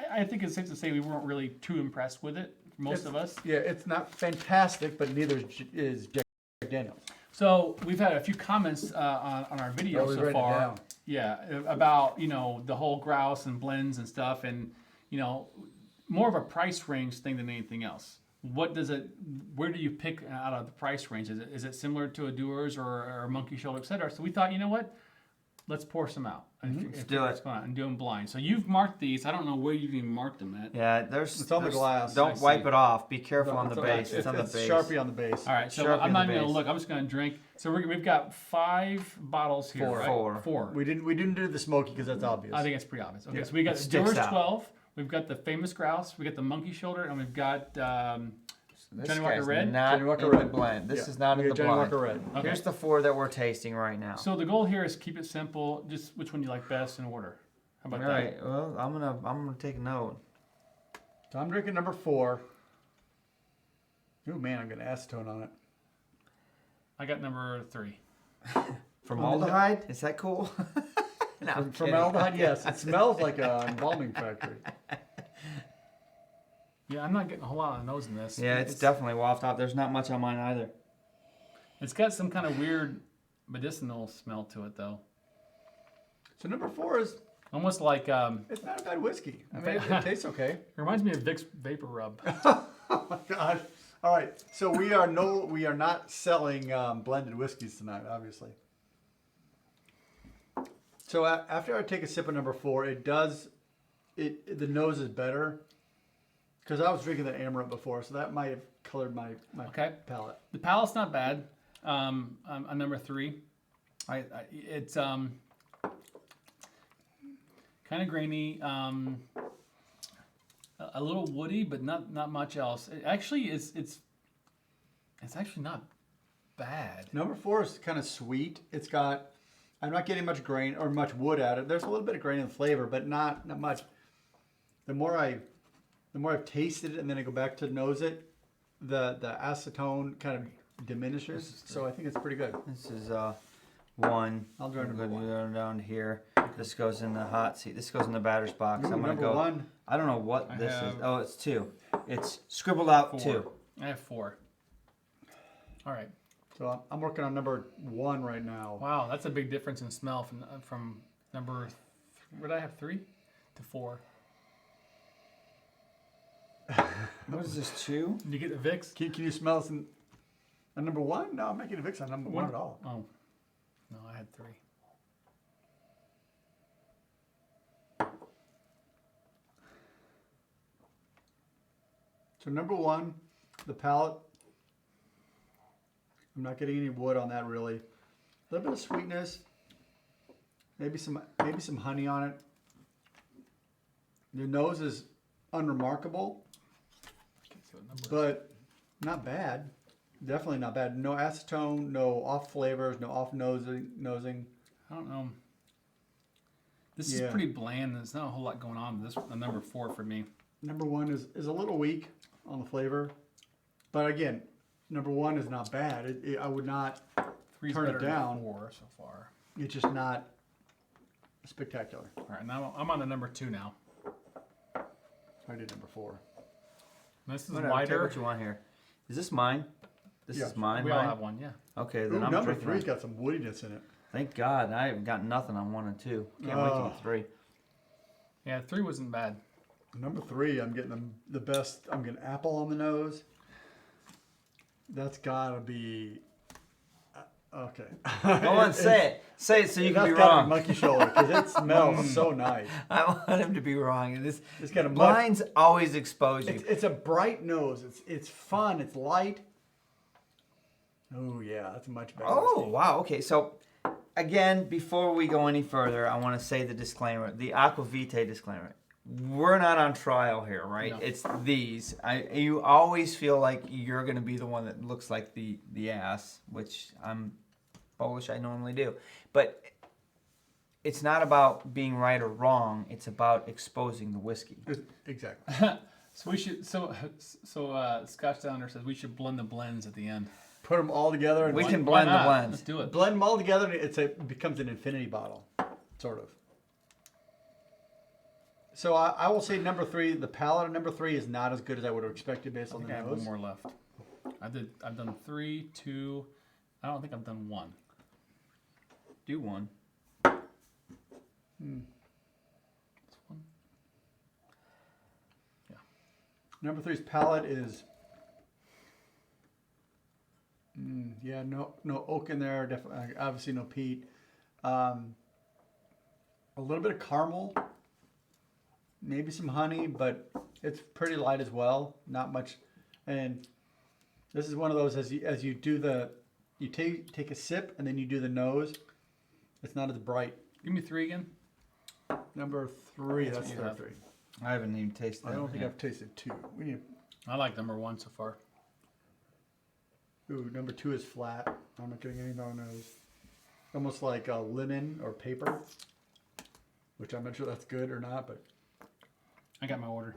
S3: I think it's safe to say we weren't really too impressed with it. Most of us.
S2: Yeah, it's not fantastic, but neither is Jack Daniels.
S3: So we've had a few comments on our video
S2: we
S3: so
S2: write it
S3: far.
S2: down.
S3: Yeah, about the whole grouse and blends and stuff, and more of a price range thing than anything else. Where do you pick out of the price range? Is it similar to a Dewar's or a Monkey Shoulder, etc.? So we thought, let's pour some out.
S1: Let's do it.
S3: And do them blind. So you've marked these. I don't know where you've even marked them at.
S1: Yeah,
S2: It's on the glass.
S1: Don't
S3: I
S1: wipe
S3: see.
S1: it off. Be careful on the base. It's on the
S2: It's
S1: base.
S2: Sharpie on the base.
S3: All right, so
S1: Sharpie
S3: I'm
S1: on
S3: not
S1: the
S3: even gonna
S1: base.
S3: look. I'm just gonna drink. So we've got 5 bottles here, right?
S1: Four.
S2: We didn't do the smoky because that's obvious.
S3: I think it's pretty obvious. Okay,
S2: Yeah.
S3: so we got
S1: It
S3: the
S1: sticks
S3: Doers
S1: out.
S3: 12. We've got the Famous Grouse. We got the Monkey Shoulder, and we've got
S1: This
S3: Johnny Walker
S1: guy's
S3: Red?
S1: not
S2: Johnny Walker
S1: in the
S2: Red.
S1: blend. This
S2: Yeah.
S1: is not
S2: We
S1: in
S2: got
S1: the
S2: Johnny
S1: blend.
S2: Walker Red.
S3: Okay.
S1: Here's the 4 that we're tasting right now.
S3: So the goal here is keep it simple. Just which one you like best in order. How about
S1: All right. Well, I'm gonna take a note.
S2: So I'm drinking number 4. Oh man, I'm getting acetone on it.
S3: I got number 3.
S1: Formaldehyde? Is that cool? No, I'm kidding.
S2: Formaldehyde, yes. It smells like an embalming factory.
S3: Yeah, I'm not getting a whole lot of nose in this.
S1: Yeah, it's definitely waft off. There's not much on mine either.
S3: It's got some kind of weird medicinal smell to it, though.
S2: So number 4 is,
S3: Almost like
S2: it's not a bad whiskey. I mean, it tastes okay.
S3: it reminds me of Vicks Vapor Rub.
S2: Oh my gosh. All right. So we are not selling blended whiskeys tonight, obviously. So after I take a sip of number 4, the nose is better. Because I was drinking the Amaret before, so that might have colored my
S3: Okay.
S2: palate.
S3: The palate's not bad. On number 3, it's kind of grainy, a little woody, but not much else. It actually it's actually not bad.
S2: Number 4 is kind of sweet. I'm not getting much grain or much wood out of it. There's a little bit of grain and flavor, but not much. The more I've tasted it and then I go back to nose it, the acetone kind of diminishes. So I think it's pretty good.
S1: This is 1.
S2: I'll join
S1: I'm
S2: number
S1: gonna
S2: 1.
S1: go down here. This goes in the hot seat. This goes in the batter's box.
S2: Ooh,
S1: I'm gonna
S2: number
S1: go.
S2: 1.
S1: I don't know what
S3: I
S1: this is.
S3: have-
S1: Oh, it's 2. It's scribbled out
S3: 4.
S1: 2.
S3: I have 4. All right.
S2: So I'm working on number 1 right now.
S3: Wow, that's a big difference in smell from number. What did I have 3 to 4?
S1: What is this, 2?
S3: Did you get the Vicks?
S2: Can you smell this on number 1? No, I'm not getting a Vicks on number 1 at all.
S3: Oh, no, I had 3.
S2: So number 1, the palate. I'm not getting any wood on that really. A little bit of sweetness. Maybe some honey on it. The nose is unremarkable,
S3: Okay, so number.
S2: but not bad. Definitely not bad. No acetone, no off flavors, no off nosing.
S3: I don't know. This
S2: Yeah.
S3: is pretty bland. There's not a whole lot going on. This number 4 for me.
S2: Number 1 is a little weak on the flavor, but again, number 1 is not bad. I would not.
S3: 3's
S2: Turn it
S3: better
S2: down.
S3: than 4 so far.
S2: It's just not spectacular.
S3: All right, now I'm on the number 2 now.
S2: So I did number 4.
S3: This is
S1: Whatever, take
S3: lighter.
S1: what you want here. Is this mine? This
S2: Yeah.
S1: is mine.
S3: We all
S1: mine?
S3: have one, yeah.
S1: Okay,
S2: Ooh,
S1: then I'm
S2: number
S1: drinking
S2: 3's
S1: that.
S2: got some woodiness in it.
S1: Thank God, I haven't got nothing on 1 and 2. Can't wait to
S2: Oh.
S1: get 3.
S3: Yeah, 3 wasn't bad.
S2: Number 3, I'm getting the best. I'm getting apple on the nose. That's gotta be okay.
S1: Go on, say it. Say it so you can
S2: That's
S1: be
S2: gotta
S1: wrong.
S2: monkey shoulder because it smells so nice.
S1: I want him to be wrong.
S2: It's got a much,
S1: Blinds always expose you.
S2: it's a bright nose. It's fun. It's light. Oh yeah, that's a much better.
S1: Oh,
S2: whiskey.
S1: wow. Okay, so again, before we go any further, I want to say the disclaimer, the Aqua Vitae disclaimer. We're not on trial here, right?
S3: No.
S1: It's these. You always feel like you're going to be the one that looks like the ass, which I'm bullish I normally do. But it's not about being right or wrong. It's about exposing the whiskey.
S2: Exactly.
S3: So we should. So Scotch Downer says we should blend the blends at the end.
S2: Put them all together and
S1: We
S3: Why-
S1: can
S3: why
S1: blend the
S3: not?
S1: blends.
S3: Let's do it.
S2: blend them all together. And it becomes an infinity bottle, sort of. So I will say number 3. The palate of number 3 is not as good as I would have expected based
S3: I
S2: on
S3: think
S2: the
S3: I have one
S2: nose.
S3: more left. I've done 3, 2. I don't think I've done 1.
S1: Do one.
S3: This one. Yeah.
S2: Number 3's palate is. Yeah, no oak in there. Definitely, obviously no peat. a little bit of caramel, maybe some honey, but it's pretty light as well. Not much. And this is one of those as you do you take a sip and then you do the nose. It's not as bright.
S3: Give me 3 again.
S2: Number 3. That's
S3: what you
S2: number
S3: have.
S2: 3.
S1: I haven't even tasted it.
S2: I don't think I've tasted 2. We need.
S3: I like number 1 so far.
S2: Ooh, number 2 is flat. I'm not getting anything on the nose. Almost like linen or paper, which I'm not sure that's good or not, but.
S3: I got my order.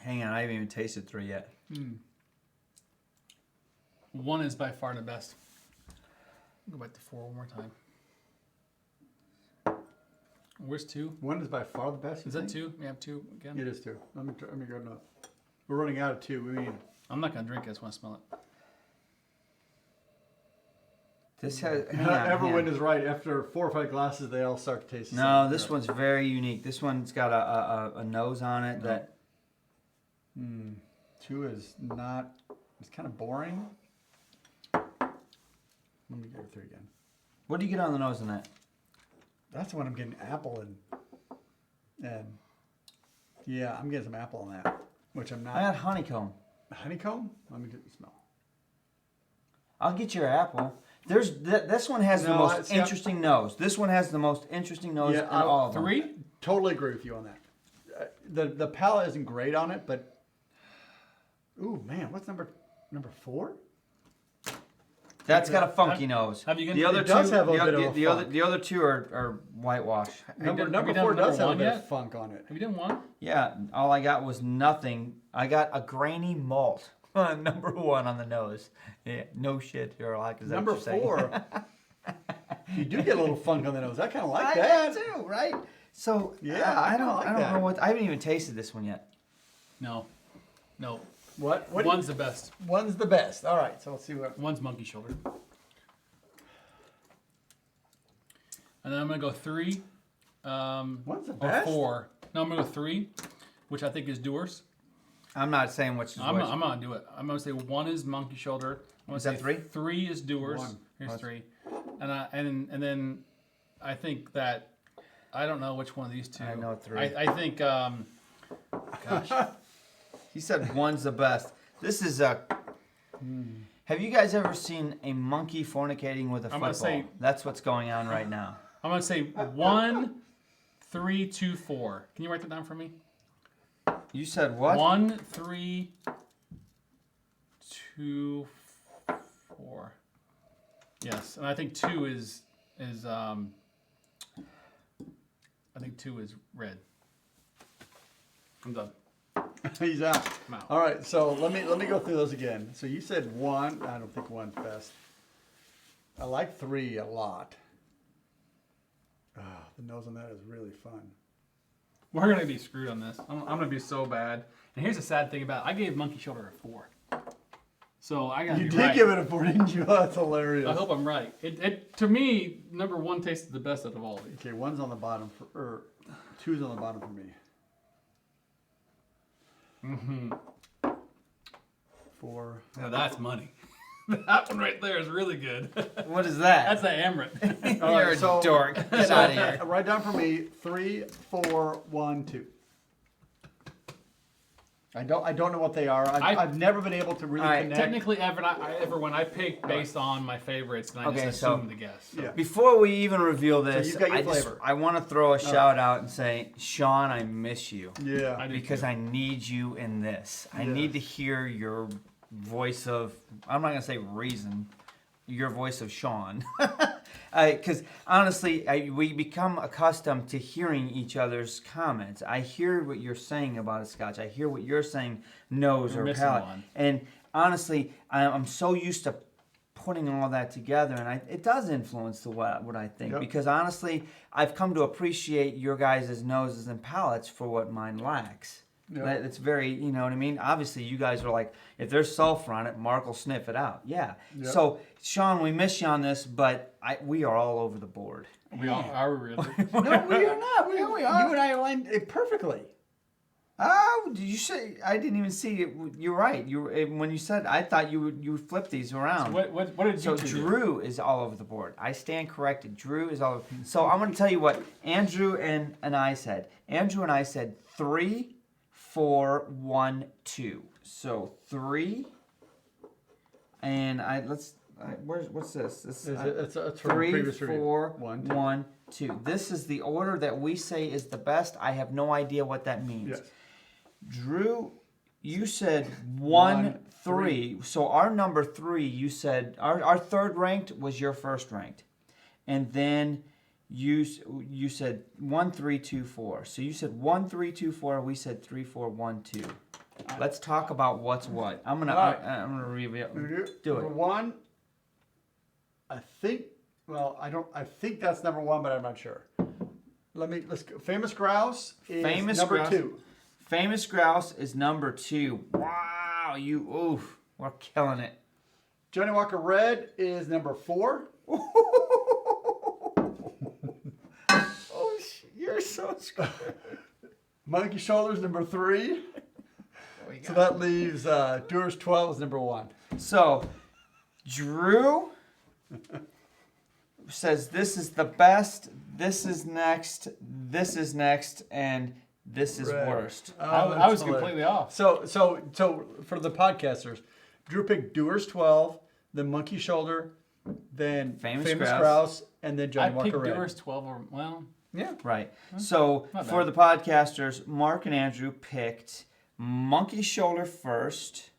S1: Hang on, I haven't even tasted 3 yet.
S3: 1 is by far the best. Go back to 4 one more time. Where's 2?
S2: 1 is by far the best.
S3: Is that 2? We have 2 again.
S2: It is 2. Let me grab another. We're running out of 2. We need.
S3: I'm not gonna drink it. I just want to smell it.
S1: This has. Hang on,
S2: Everyone is right. After 4 or 5 glasses, they all start to taste the
S1: No,
S2: same.
S1: this one's very unique. This one's got a nose on it that.
S2: 2 is not. It's kind of boring. Let me go 3 again.
S1: What do you get on the nose on that?
S2: That's the one I'm getting apple and yeah, I'm getting some apple on that, which I'm not.
S1: I got honeycomb.
S2: Honeycomb? Let me get the smell.
S1: I'll get your apple. This one has the
S2: No,
S1: most
S2: see,
S1: interesting nose. This one has the most interesting nose
S2: Yeah,
S1: in all of them.
S3: 3?
S2: Totally agree with you on that. The palate isn't great on it, but ooh man, what's number 4?
S1: That's got a funky nose.
S3: have you
S1: the
S3: been-
S1: other
S2: it does
S1: two,
S2: have a
S1: the,
S2: bit of
S1: the,
S2: a
S1: the other
S2: funk.
S1: the other two are whitewash.
S2: Number
S3: done
S2: 4 does have a
S3: 1
S2: bit
S3: yet?
S2: of funk on it.
S3: Have you done 1?
S1: Yeah, all I got was nothing. I got a grainy malt. Number 1 on the nose. Yeah, no shit, Sherlock. Is that
S2: Number
S1: what you're saying?
S2: 4, you do get a little funk on the nose. I kind of like
S1: I
S2: that.
S1: do too, right? So
S2: Yeah,
S1: I
S2: I
S1: don't
S2: like
S1: I don't
S2: that.
S1: know what I haven't even tasted this one yet.
S3: No.
S2: What?
S3: 1's the best.
S2: 1's the best. All right, so let's see what.
S3: 1's monkey shoulder. And then I'm gonna go 3.
S2: 1's the
S3: Or
S2: best.
S3: 4. No, I'm gonna go 3, which I think is doers.
S1: I'm not saying which is
S3: I'm
S1: which.
S3: gonna do it. I'm gonna say 1 is monkey shoulder. I'm gonna
S1: Is that
S3: say
S1: 3?
S3: 3 is doers.
S2: 1.
S3: Here's 3. And then I think that I don't know which one of these 2.
S1: I know 3.
S3: I think gosh.
S1: He said 1's the best. This is a. Have you guys ever seen a monkey fornicating with a
S3: I'm gonna
S1: football?
S3: say-
S1: That's what's going on right now.
S3: I'm gonna say 1, 3, 2, 4. Can you write that down for me?
S1: You said what?
S3: 1, 3, 2, 4. Yes, and I think 2 is I think 2 is red. I'm done.
S2: He's out.
S3: I'm out.
S2: All right, so let me go through those again. So you said 1. I don't think 1's best. I like 3 a lot. The nose on that is really fun.
S3: We're gonna be screwed on this. I'm gonna be so bad. And here's the sad thing about it. I gave monkey shoulder a 4. So I gotta
S2: You
S3: be
S2: did
S3: right.
S2: give it a 4, didn't you? Oh, that's hilarious.
S3: I hope I'm right. It to me, number 1 tasted the best out of all of these.
S2: Okay, 1's on the bottom or 2's on the bottom for me. 4.
S3: Now that's money. That one right there is really good.
S1: What is that?
S3: That's an Amrit.
S2: All
S1: You're
S2: right,
S1: a
S2: so-
S1: dork. Get out of here.
S2: Write down for me 3, 4, 1, 2. I don't know what they are. I've never been able to really
S1: All right,
S2: connect.
S3: Technically, when I pick based on my favorites, and I
S1: Okay,
S3: just
S1: so-
S3: assume the guess. So.
S2: Yeah.
S1: Before we even reveal this,
S2: you've got your
S1: I
S2: flavor.
S1: I want to throw a shout out and say, Sean, I miss you.
S2: Yeah.
S3: I do
S1: Because
S3: too.
S1: I need you in this. I
S2: Yes.
S1: need to hear your voice of, I'm not going to say reason, your voice of Sean. Because honestly, we become accustomed to hearing each other's comments. I hear what you're saying about a Scotch. I hear what you're saying, nose
S3: You're
S1: or
S3: missing
S1: palate.
S3: one.
S1: And honestly, I'm so used to putting all that together, and it does influence what I think.
S2: Yep.
S1: Because honestly, I've come to appreciate your guys' noses and palates for what mine lacks.
S2: Yep.
S1: It's very, you know what I mean? Obviously, you guys are like, if there's sulfur on it, Mark will sniff it out. Yeah.
S2: Yep.
S1: So, Sean, we miss you on this, but we are all over the board.
S3: We are we really?
S2: No, we are not. We are. You and I aligned it perfectly.
S1: Oh, did you say? I didn't even see it. You're right. When you said, I thought you would flip these around.
S3: So what did you
S1: So
S3: two do?
S1: Drew is all over the board. I stand corrected. Drew is all over. So I'm going to tell you what Andrew and I said. Andrew and I said 3, 4, 1, 2. So 3. And what's this? This
S2: It's from
S1: 3,
S2: previous review.
S1: 4,
S2: 1,
S1: 1, 2. This is the order that we say is the best. I have no idea what that means.
S2: Yes.
S1: Drew, you said 1, 3. So our number 3, you said our third ranked was your first ranked, and then you said 1, 3, 2, 4. So you said 1, 3, 2, 4. We said 3, 4, 1, 2. Let's talk about what's what. I'm gonna review. Do
S2: Number
S1: it.
S2: 1. I think. Well, I think that's number 1, but I'm not sure. Let's go. Famous Grouse is
S1: Famous
S2: number
S1: Grouse.
S2: 2.
S1: Famous Grouse is number 2. Wow, we're killing it.
S2: Johnny Walker Red is number 4.
S1: You're so scared.
S2: Monkey Shoulders number 3. So that leaves Doers 12 is number 1.
S1: So, Drew says this is the best, this is next, and this is
S2: Red.
S1: worst.
S3: I was completely off.
S2: So for the podcasters, Drew picked Doers 12, then Monkey Shoulder, then
S1: Famous
S2: Grouse, and then
S3: I
S2: Johnny Walker
S3: picked
S2: Red.
S3: Doers 12 or well.
S2: Yeah.
S1: Right. So,
S3: Not
S1: for
S3: bad.
S1: the podcasters, Mark and Andrew picked Monkey Shoulder first,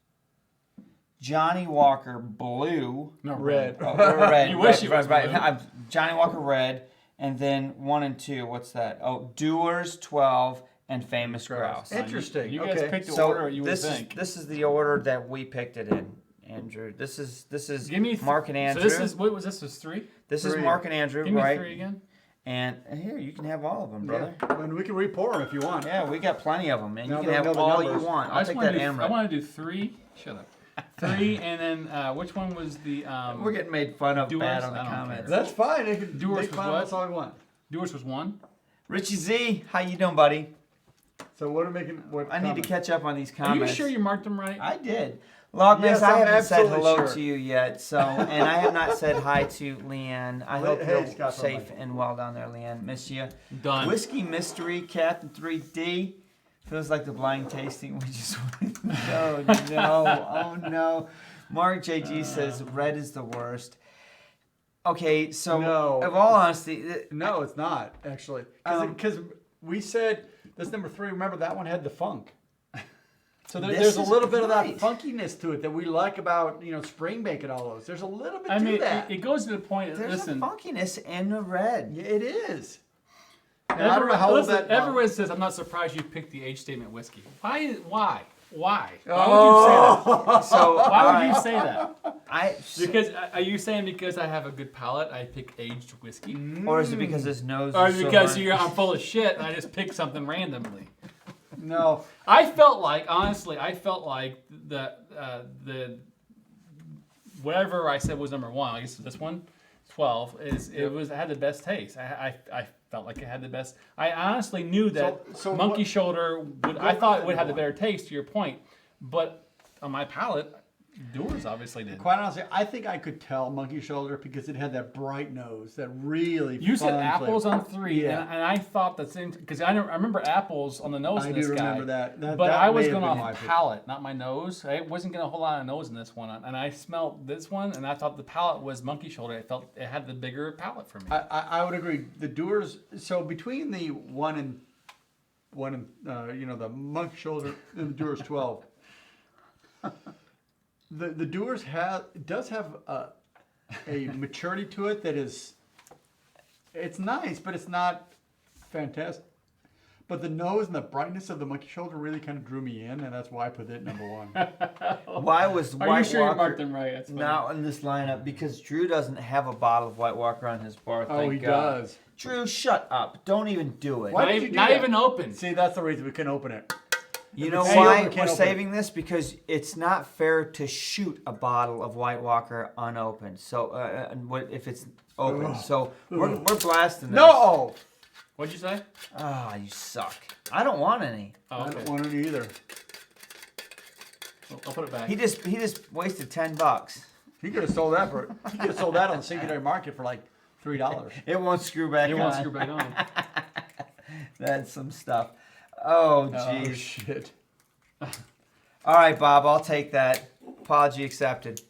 S1: Johnny Walker Blue,
S3: No,
S2: Red.
S1: red.
S3: You wish it
S1: red,
S3: was
S1: right.
S3: blue.
S1: Johnny Walker Red, and then 1 and 2. What's that? Oh, Doers 12 and Famous Grouse.
S2: Interesting.
S3: You guys
S2: Okay.
S3: picked the
S1: So
S3: order you would
S1: this
S3: think.
S1: is the order that we picked it in, Andrew. This is
S3: Give me
S1: Mark and Andrew.
S3: So this is what was this? Was 3?
S1: This is
S2: 3.
S1: Mark and Andrew,
S3: Give me
S1: right?
S3: 3 again.
S1: And here you can have all of them, brother.
S2: Yeah. And we can re-pour them if you want.
S1: Yeah, we got plenty of them, and
S2: Now
S1: you
S2: that
S1: can
S2: we
S1: have
S2: know the
S1: all you
S2: numbers.
S1: want.
S3: I
S1: I'll
S3: just
S1: take
S3: want
S1: that
S3: to do. I
S1: Amrit.
S3: want to do 3. Shut up. 3, and then which one was the?
S1: We're getting made fun of
S3: Doers?
S1: bad on the
S3: I don't
S1: comments.
S3: care.
S2: That's fine. They can
S3: Doers
S2: make
S3: was
S2: fun of
S3: what?
S2: us all we want.
S3: Doers was 1.
S1: Richie Z, how you doing, buddy?
S2: So what are we making? What
S1: I need to
S2: comments?
S1: catch up on these
S3: Are
S1: comments.
S3: you sure you marked them right?
S1: I did. Logmas,
S2: Yes,
S1: I
S2: I'm
S1: haven't said
S2: absolutely
S1: hello
S2: sure.
S1: to you yet, so and I have not said hi to Leanne. I hope
S2: Hey,
S1: you're
S2: Scott,
S1: safe
S2: bye.
S1: and well down there, Leanne. Miss you.
S3: Done.
S1: Whiskey Mystery, Captain 3D. Feels like the blind tasting. We just no, oh no. Mark JG says red is the worst. Okay, so
S2: No.
S1: of all honesty,
S2: No, it's not actually because we said this number 3. Remember that one had the funk. So
S1: This
S2: there's a
S1: is
S2: little bit of that
S1: great.
S2: funkiness to it that we like about Springbank and all those. There's a little bit
S3: I
S2: to
S3: mean,
S2: that.
S3: it goes to the point.
S1: there's
S3: Listen,
S1: a funkiness in the red.
S2: Yeah, it is. Now, I don't know how old that.
S3: everyone says, "I'm not surprised you picked the age statement whiskey." Why? Why? Why
S2: Oh.
S3: would you say that?
S1: So
S3: Why would you say that?
S1: I
S3: Because are you saying because I have a good palate, I pick aged whiskey,
S1: or is it because his nose?
S3: or
S1: is so
S3: because
S1: hard?
S3: I'm full of shit and I just pick something randomly?
S2: No.
S3: I felt like, honestly, the whatever I said was number 1. I guess this one, 12, it had the best taste. I felt like it had the best. I honestly knew that
S2: So
S3: Monkey
S2: what-
S3: Shoulder would. I thought it would have the better taste. To your point, but on my palate, Doers obviously did.
S2: Quite honestly, I think I could tell Monkey Shoulder because it had that bright nose, that really.
S3: You said
S2: fun
S3: apples
S2: flavor.
S3: on 3,
S2: Yeah.
S3: and I thought the same because I remember apples on the nose.
S2: I
S3: in
S2: do
S3: this guy,
S2: remember that.
S3: but
S2: that
S3: I was
S2: may have
S3: going
S2: been my
S3: off
S2: pick.
S3: palate, not my nose. I wasn't getting a whole lot of nose in this one, and I smelled this one, and I thought the palate was Monkey Shoulder. I felt it had the bigger palate for me.
S2: I would agree. The Doers. So between the one and the Monkey Shoulder and the Doers 12. The Doers does have a maturity to it that is, it's nice, but it's not fantastic. But the nose and the brightness of the Monkey Shoulder really kind of drew me in, and that's why I put it number 1.
S1: Why was
S3: Are
S1: White
S3: you sure you
S1: Walker
S3: marked them right? That's funny.
S1: not in this lineup? Because Drew doesn't have a bottle of White Walker on his bar.
S2: Oh,
S1: thank
S2: he
S1: God.
S2: does.
S1: Drew, shut up! Don't even do it.
S2: Why
S3: Not,
S2: did
S3: even,
S2: you do
S3: not
S2: that?
S3: even open.
S2: See, that's the reason we couldn't open it.
S1: You know
S2: Hey,
S1: why
S2: we can't
S1: we're
S2: open
S1: saving this? Because it's not fair to shoot a bottle of White Walker unopened. So if it's open, so we're blasting this.
S2: No!
S3: What'd you say?
S1: Ah, you suck. I don't want any.
S3: Oh,
S2: I
S3: okay.
S2: don't want it either.
S3: I'll put it back.
S1: He just wasted $10.
S2: He could have sold that on the secondary market for like $3.
S1: It won't screw back
S3: You
S1: on.
S3: won't screw back on.
S1: That's some stuff. Oh,
S2: Oh
S1: jeez.
S2: shit.
S1: All right, Bob, I'll take that. Apology accepted.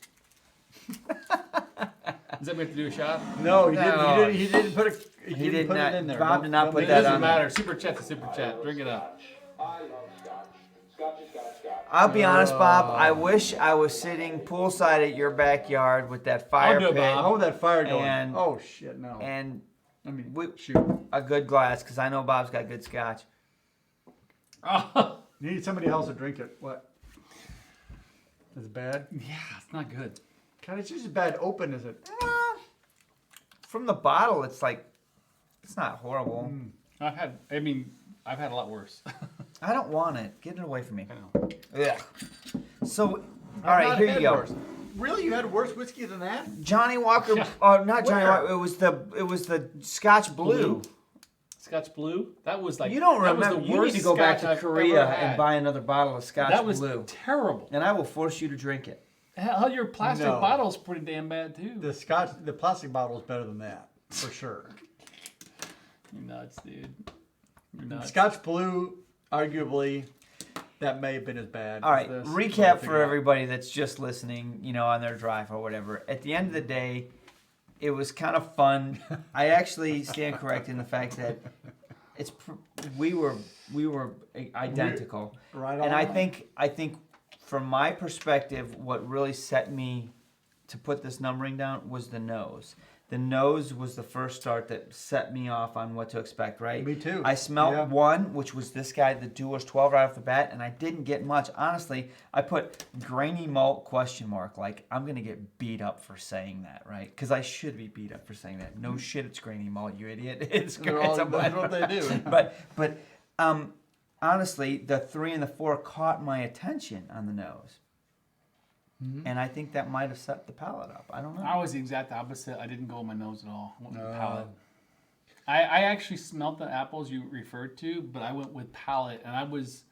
S3: Does that mean to do a shot?
S2: No, he
S1: No.
S2: didn't. He didn't put it. He
S1: He
S2: didn't
S1: did
S2: put
S1: not.
S2: it in there.
S1: Bob did not put
S3: It
S1: that
S3: doesn't
S1: on.
S3: matter. Super chat's a super chat. Drink it up.
S4: I love Scotch. Scotch is Scotch, Scotch.
S1: I'll be honest, Bob. I wish I was sitting poolside at your backyard with that fire
S3: do it,
S1: pit
S3: Bob.
S2: Oh, that fire going.
S1: And-
S2: Oh shit, no.
S1: and
S2: I mean,
S1: we-
S2: shoot.
S1: a good glass, because I know Bob's got good scotch.
S3: Oh,
S2: You need somebody else to drink it. What? Is it bad?
S3: yeah, it's not good.
S2: God, it's just as bad open as it.
S1: From the bottle, it's like, it's not horrible.
S3: I've had a lot worse.
S1: I don't want it. Get it away from me.
S3: I know.
S1: Ugh. So, all
S2: I've
S1: right,
S2: not
S1: here
S2: had
S1: you go.
S2: worse. Really, you had worse whiskey than that?
S1: Johnny Walker.
S3: Yeah.
S1: Oh, not Johnny
S2: Where?
S1: Walker. It was the Scotch Blue.
S3: Scotch Blue. That was like
S1: You don't
S3: that was
S1: remember?
S3: the
S1: You need
S3: worst
S1: to go back
S3: Scotch
S1: to
S3: I've
S1: Korea
S3: ever
S1: and
S3: had.
S1: buy another bottle of Scotch
S3: That was
S1: Blue,
S3: terrible.
S1: and I will force you to drink it.
S3: Hell, your plastic
S2: No.
S3: bottle's pretty damn bad too.
S2: The plastic bottle is better than that for sure.
S3: You're nuts, dude. You're nuts.
S2: Scotch Blue, arguably, that may have been as bad.
S1: All right,
S2: as this.
S1: recap
S2: Figure
S1: for
S2: it out.
S1: everybody that's just listening, on their drive or whatever. At the end of the day, it was kind of fun. I actually stand corrected in the fact that we were identical,
S2: Right
S1: and
S2: on.
S1: I think from my perspective, what really set me to put this numbering down was the nose. The nose was the first start that set me off on what to expect, right?
S2: Me too.
S1: I smelled
S2: Yeah.
S1: one, which was this guy, the Dewar's 12 right off the bat, and I didn't get much. Honestly, I put grainy malt ? Like, I'm going to get beat up for saying that, right? Because I should be beat up for saying that. No shit, it's grainy malt, you idiot. It's
S2: They're
S1: it's a
S2: that's what they do.
S1: but honestly, the 3 and the 4 caught my attention on the nose. And I think that might have set the palate up. I don't know.
S3: I was the exact opposite. I didn't go with my nose at all. I went with
S2: No.
S3: palate. I actually smelled the apples you referred to, but I went with palate, and I was,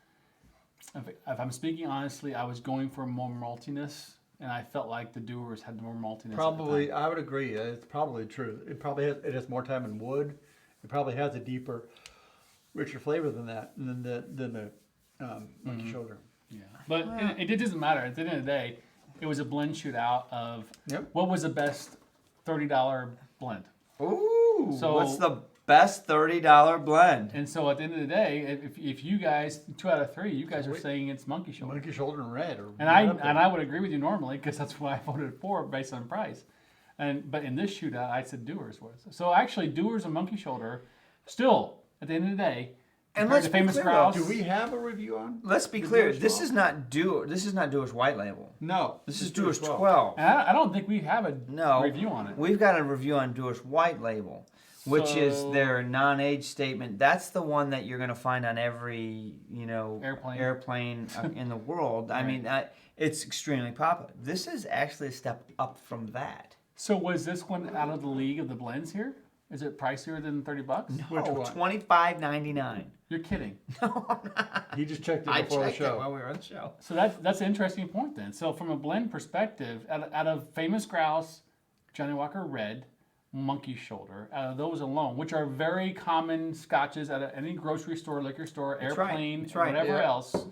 S3: if I'm speaking honestly, I was going for more maltiness, and I felt like the Dewar's had more maltiness.
S2: Probably, I would agree. It's probably true. It has more time in wood. It probably has a deeper, richer flavor than the monkey shoulder.
S3: Yeah, but it doesn't matter. At the end of the day, it was a blend shootout of
S2: Yep.
S3: what was the best $30 blend.
S1: Ooh,
S3: So-
S1: what's the best $30 blend?
S3: And so at the end of the day, if you guys 2 out of 3, you guys are
S2: Wait.
S3: saying it's monkey shoulder.
S2: Monkey shoulder and red. Or
S3: And I would agree with you normally because that's what I voted for based on price. But in this shootout, I said Dewar's was. So actually, Dewar's and Monkey Shoulder, still at the end of the day,
S1: And
S3: compared
S1: let's
S3: to
S1: be
S3: Famous
S1: clear,
S3: Grouse.
S2: Do we have a review on?
S1: Let's be
S2: The
S1: clear.
S2: Dewar's
S1: This
S2: 12?
S1: is not Dewar's White Label.
S2: No.
S1: This is
S2: it's
S1: Dewar's 12.
S3: And I don't think we have a
S1: No.
S3: review on it.
S1: We've got a review on Dewar's White Label, which is
S3: So-
S1: their non-age statement. That's the one that you're going to find on every, airplane in the world. I mean, it's extremely popular. This is actually a step up from that.
S3: So was this one out of the league of the blends here? Is it pricier than $30?
S2: Which
S1: Oh,
S2: one?
S1: $25.99.
S3: You're kidding.
S2: He just checked it
S1: I
S2: before the
S1: checked it
S2: show.
S1: while we were on the show.
S3: So that's an interesting point then. So from a blend perspective, out of Famous Grouse, Johnny Walker Red, Monkey Shoulder, out of those alone, which are very common scotches at any grocery store, liquor store,
S1: That's right.
S3: airplane,
S1: That's right,
S3: whatever
S2: yeah.
S3: else,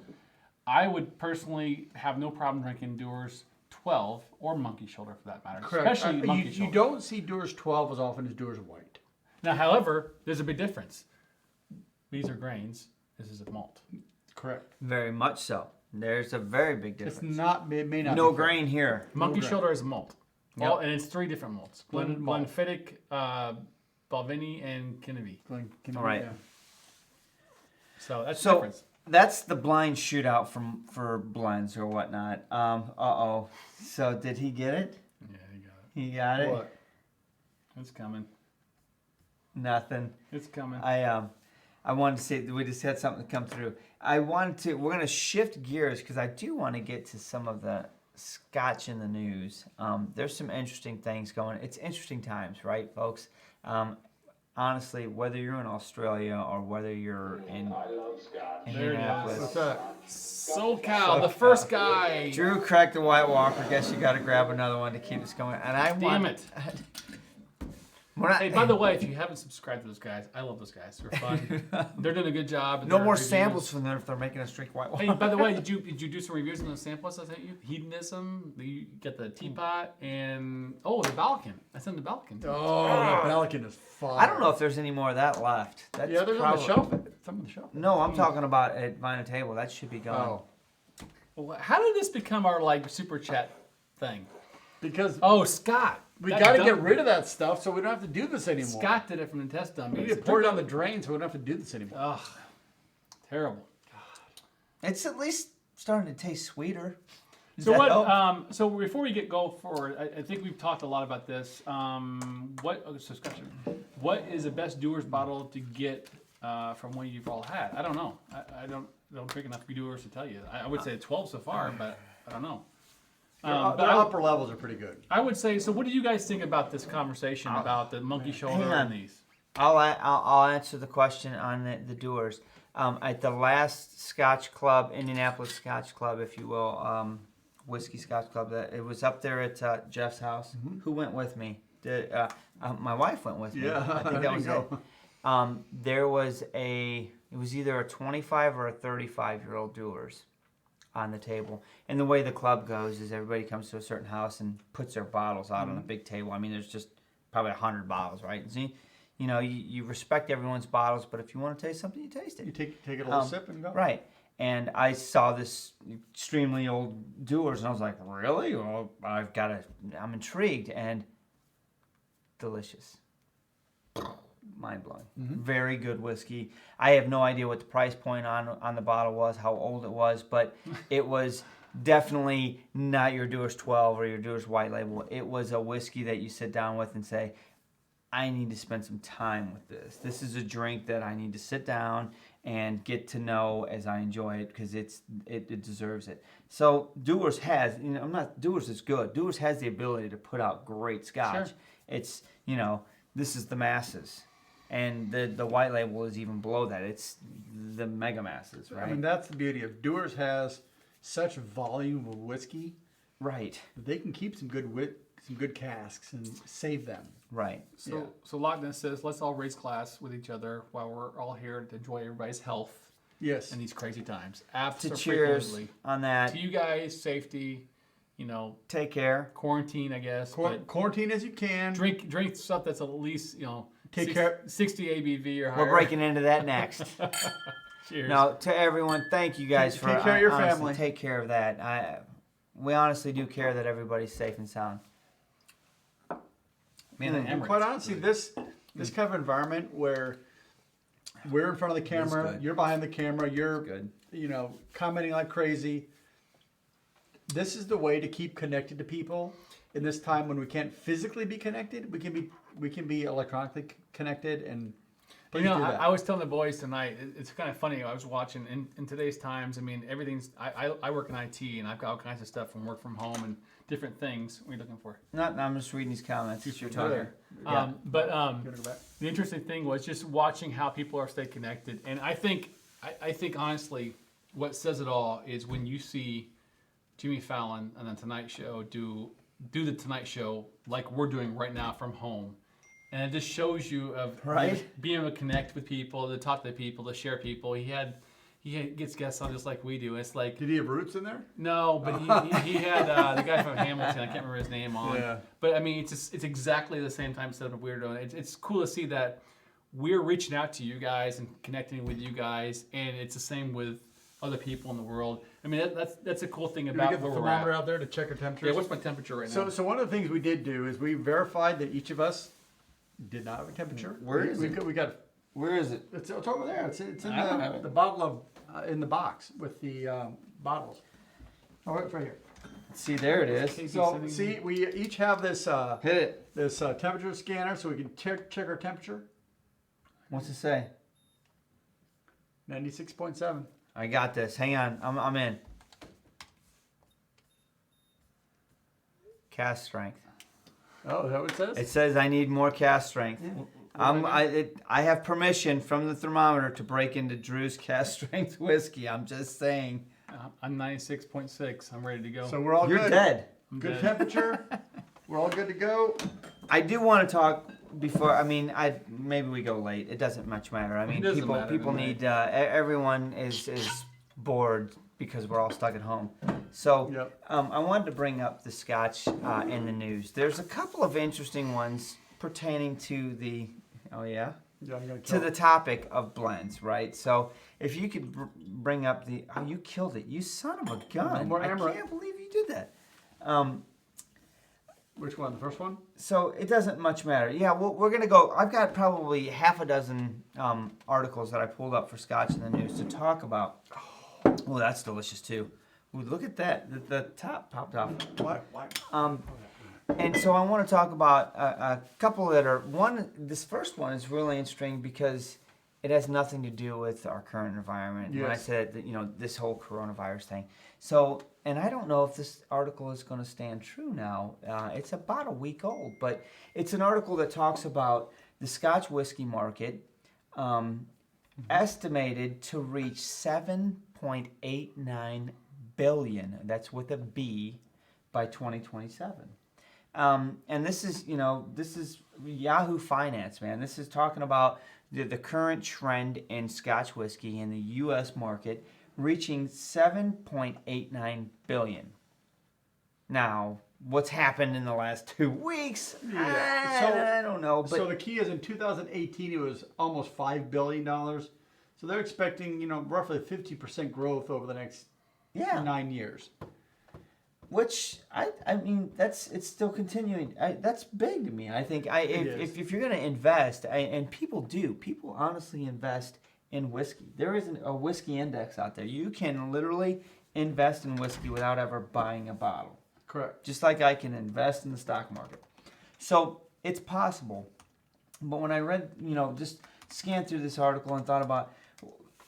S3: I would personally have no problem drinking Dewar's 12 or Monkey Shoulder for that matter.
S2: Correct.
S3: Especially Monkey
S2: You
S3: Shoulder.
S2: don't see Dewar's 12 as often as Dewar's White.
S3: Now, however, there's a big difference. These are grains. This is a malt.
S2: Correct.
S1: Very much so. There's a very big
S2: It's
S1: difference.
S2: not. It may not.
S1: No
S2: be
S1: grain here.
S3: Monkey
S2: grain.
S3: Shoulder is a malt.
S1: Yep.
S3: All, and it's 3 different malts.
S2: Blended malt.
S3: Glenfiddich, Balvenie, and Kinnevy.
S1: All right.
S3: So that's the
S1: So
S3: difference.
S1: that's the blind shootout for blends or whatnot. So did he get it?
S3: Yeah, you got it.
S1: He got it.
S2: What?
S3: It's coming.
S1: Nothing.
S3: It's coming.
S1: I wanted to say we just had something come through. We're gonna shift gears because I do want to get to some of the Scotch in the news. There's some interesting things going. It's interesting times, right, folks? honestly, whether you're in Australia or whether you're in
S4: I love Scotch.
S3: There it
S1: Indianapolis.
S2: What's that?
S3: SoCal, the first guy.
S1: Drew cracked the White Walker. Guess you got to grab another one to keep us going. And I
S3: Damn
S1: want.
S3: it.
S1: We're not,
S3: Hey, by the way, if you haven't subscribed to those guys, I love those guys. They're fun. They're doing a good job. and
S1: no
S3: their
S1: more
S3: reviews.
S1: samples from them if they're making us drink White Walker.
S3: Hey, by the way, did you do some reviews on those samples I sent you? Hedonism. You get the teapot and the Balkan. I sent the Balkan.
S2: Oh, that Pelican is fire.
S1: I don't know if there's any more of that left. That's
S2: Yeah, there's
S1: probably,
S2: on the shelf. Some on the shelf.
S1: No, I'm talking about at Vine Table. That should be gone.
S2: Oh,
S3: Well, how did this become our super chat thing?
S2: because
S3: Oh, Scott.
S2: we
S3: That
S2: got to
S3: dumb-
S2: get rid of that stuff so we don't have to do this anymore.
S3: Scott did it from the test
S2: we
S3: dummies.
S2: need to pour it down the drain so we don't have to do this anymore.
S3: Ugh, terrible.
S1: It's at least starting to taste sweeter. Does
S3: So
S1: that
S3: what?
S1: help?
S3: So before we go forward, I think we've talked a lot about this. What is the best Dewar's bottle to get from what you've all had? I don't know. I don't drink enough Dewar's to tell you. I would say 12 so far, but I don't know.
S2: Their
S3: But
S2: upper levels are pretty good.
S3: I would say. So what do you guys think about this conversation about the monkey shoulder
S1: hang on.
S3: and these?
S1: I'll answer the question on the doers. At the last Scotch Club, Indianapolis Scotch Club, if you will, Whiskey Scotch Club, it was up there at Jeff's house. Who went with me? My wife went with me.
S2: Yeah,
S1: I think
S2: there
S1: that
S2: you
S1: was
S2: go.
S1: it. There was it was either a 25 or a 35-year-old doers on the table. And the way the club goes is everybody comes to a certain house and puts their bottles out on a big table. I mean, there's just probably 100 bottles, right? See, you respect everyone's bottles, but if you want to taste something, you taste it.
S2: You take it a little sip and go.
S1: Right. And I saw this extremely old Dewar's, and I was like, really? Well, I'm intrigued, and delicious. Mind blowing. Very good whiskey. I have no idea what the price point on the bottle was, how old it was, but it was definitely not your Dewar's 12 or your Dewar's White Label. It was a whiskey that you sit down with and say, I need to spend some time with this. This is a drink that I need to sit down and get to know as I enjoy it because it deserves it. So Dewar's has, Dewar's is good. Dewar's has the ability to put out great Scotch.
S3: Sure.
S1: It's, this is the masses. And the White Label is even below that. It's the mega masses, right?
S2: I mean, that's the beauty of Dewar's has such volume of whiskey
S1: Right,
S2: that they can keep some good casks and save them.
S1: right.
S3: So Lochner says, let's all raise glass with each other while we're all here to enjoy everybody's health
S2: Yes.
S3: in these crazy times.
S1: To
S3: Absolutely.
S1: cheers on that.
S3: To you guys, safety,
S1: Take care.
S3: quarantine, I guess. But
S2: Quarantine as you can.
S3: drink stuff that's at least,
S2: Take care.
S3: 60 ABV or higher.
S1: We're breaking into that next.
S3: Cheers.
S1: No, to everyone, thank you guys for
S2: Take care of your
S1: honestly,
S2: family.
S1: Take care of that. We honestly do care that everybody's safe and sound.
S3: Man, the
S2: And
S3: Emirates.
S2: quite honestly, this kind of environment where we're in front of the camera,
S1: good.
S2: you're behind the camera, you're
S1: Good.
S2: commenting like crazy. This is the way to keep connected to people in this time when we can't physically be connected. We can be electronically connected and please do that.
S3: I was telling the boys tonight, it's kind of funny. I was watching in today's times. I mean, everything's. I work in IT and I've got all kinds of stuff from work from home and different things. What are you looking for?
S1: I'm just reading these comments. You're talking.
S3: But
S2: You wanna go back?
S3: the interesting thing was just watching how people are staying connected. And I think honestly, what says it all is when you see Jimmy Fallon and the Tonight Show do the Tonight Show like we're doing right now from home. And it just shows you of
S1: Right.
S3: being able to connect with people, to talk to people, to share people. He gets guests on just like we do. It's like
S2: Did he have roots in there?
S3: no, but he had the guy from Hamilton. I can't remember his name on.
S2: Yeah.
S3: But I mean, it's exactly the same time setup we're doing. It's cool to see that we're reaching out to you guys and connecting with you guys, and it's the same with other people in the world. I mean, that's a cool thing
S2: Did we
S3: about
S2: get the
S3: where we're
S2: thermometer
S3: at.
S2: out there to check our temperature?
S3: Yeah, what's my temperature right now?
S2: So one of the things we did do is we verified that each of us did not have a temperature.
S1: Where is it?
S2: We got
S1: Where is it?
S2: it's over there. It's in
S3: I don't have it.
S2: the bottle of in the box with the bottles. Oh, it's right here.
S1: See, there it is.
S3: Casey
S2: So
S3: sitting-
S2: see, we each have this
S1: Hit it.
S2: temperature scanner, so we can check our temperature.
S1: What's it say?
S2: 96.7.
S1: I got this. Hang on. I'm in. Cast strength.
S2: Oh, is that what it says?
S1: It says I need more cast strength. I have permission from the thermometer to break into Drew's cast strength whiskey. I'm just saying.
S3: I'm 96.6. I'm ready to go.
S2: So we're all
S1: You're
S2: good.
S1: dead.
S2: Good
S3: dead.
S2: temperature. We're all good to go.
S1: I do want to talk before. I mean, maybe we go late. It doesn't much matter. I mean,
S3: doesn't matter
S1: people
S3: to me.
S1: need. Everyone is bored because we're all stuck at home. So
S2: Yep.
S1: I wanted to bring up the Scotch in the news. There's a couple of interesting ones pertaining to the. Oh yeah.
S2: Yeah, I'm gonna
S1: To
S2: kill
S1: the topic of blends, right? So if you could bring up the. Oh, you killed it! You son of a gun!
S2: More
S1: I
S2: Amaret.
S1: can't believe you did that.
S2: Which one? The first one?
S1: So it doesn't much matter. Yeah, well, we're gonna go. I've got probably half a dozen articles that I pulled up for Scotch in the news to talk about. Oh, that's delicious too. Ooh, look at that. The top popped off.
S2: What?
S1: And so I want to talk about a couple that are this first one is really interesting because it has nothing to do with our current environment. When I
S2: Yes.
S1: said that, this whole coronavirus thing. So, and I don't know if this article is going to stand true now. It's about a week old, but it's an article that talks about the Scotch whiskey market estimated to reach 7.89 billion. That's with a B by 2027. And this is Yahoo Finance, man. This is talking about the current trend in Scotch whiskey in the U.S. market reaching 7.89 billion. Now, what's happened in the last 2 weeks? I don't know. But
S2: So the key is in 2018 it was almost $5 billion. So they're expecting, roughly 50% growth over the next 9 years.
S1: Which I mean it's still continuing. That's big to me. I think if you're going to invest, and people honestly invest in whiskey. There isn't a whiskey index out there. You can literally invest in whiskey without ever buying a bottle.
S2: Correct.
S1: Just like I can invest in the stock market. So it's possible. But when I read, just scanned through this article and thought about,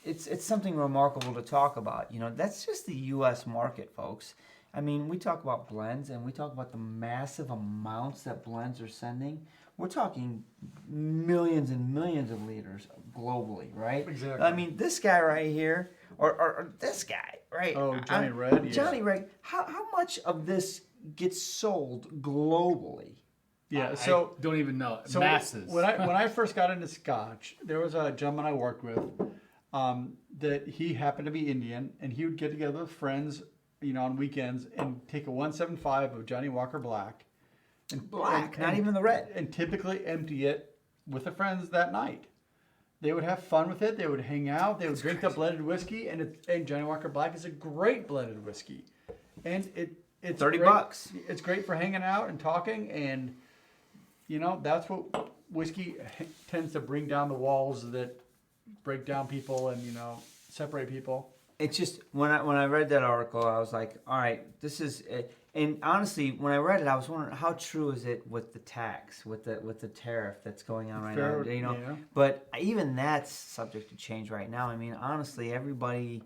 S1: it's something remarkable to talk about. That's just the U.S. market, folks. I mean, we talk about blends and we talk about the massive amounts that blends are sending. We're talking millions and millions of liters globally, right?
S2: Exactly.
S1: I mean, this guy right here, or this guy, right?
S2: Oh, Johnny Red, yeah.
S1: Johnny Red, how much of this gets sold globally?
S2: Yeah,
S3: I don't even know. Masses.
S2: When I first got into Scotch, there was a gentleman I worked with that he happened to be Indian, and he would get together with friends, on weekends and take a 175 of Johnny Walker Black.
S1: Not even the red.
S2: And typically empty it with their friends that night. They would have fun with it. They would hang out. They would drink the blended whiskey, and Johnny Walker Black is a great blended whiskey, and it's
S1: $30
S2: great.
S1: bucks.
S2: It's great for hanging out and talking, and that's what whiskey tends to bring down the walls that break down people and separate people.
S1: It's just when I read that article, I was like, all right, this is. And honestly, when I read it, I was wondering how true is it with the tax, with the tariff that's going on right now,
S2: Yeah.
S1: But even that's subject to change right now. I mean, honestly, everybody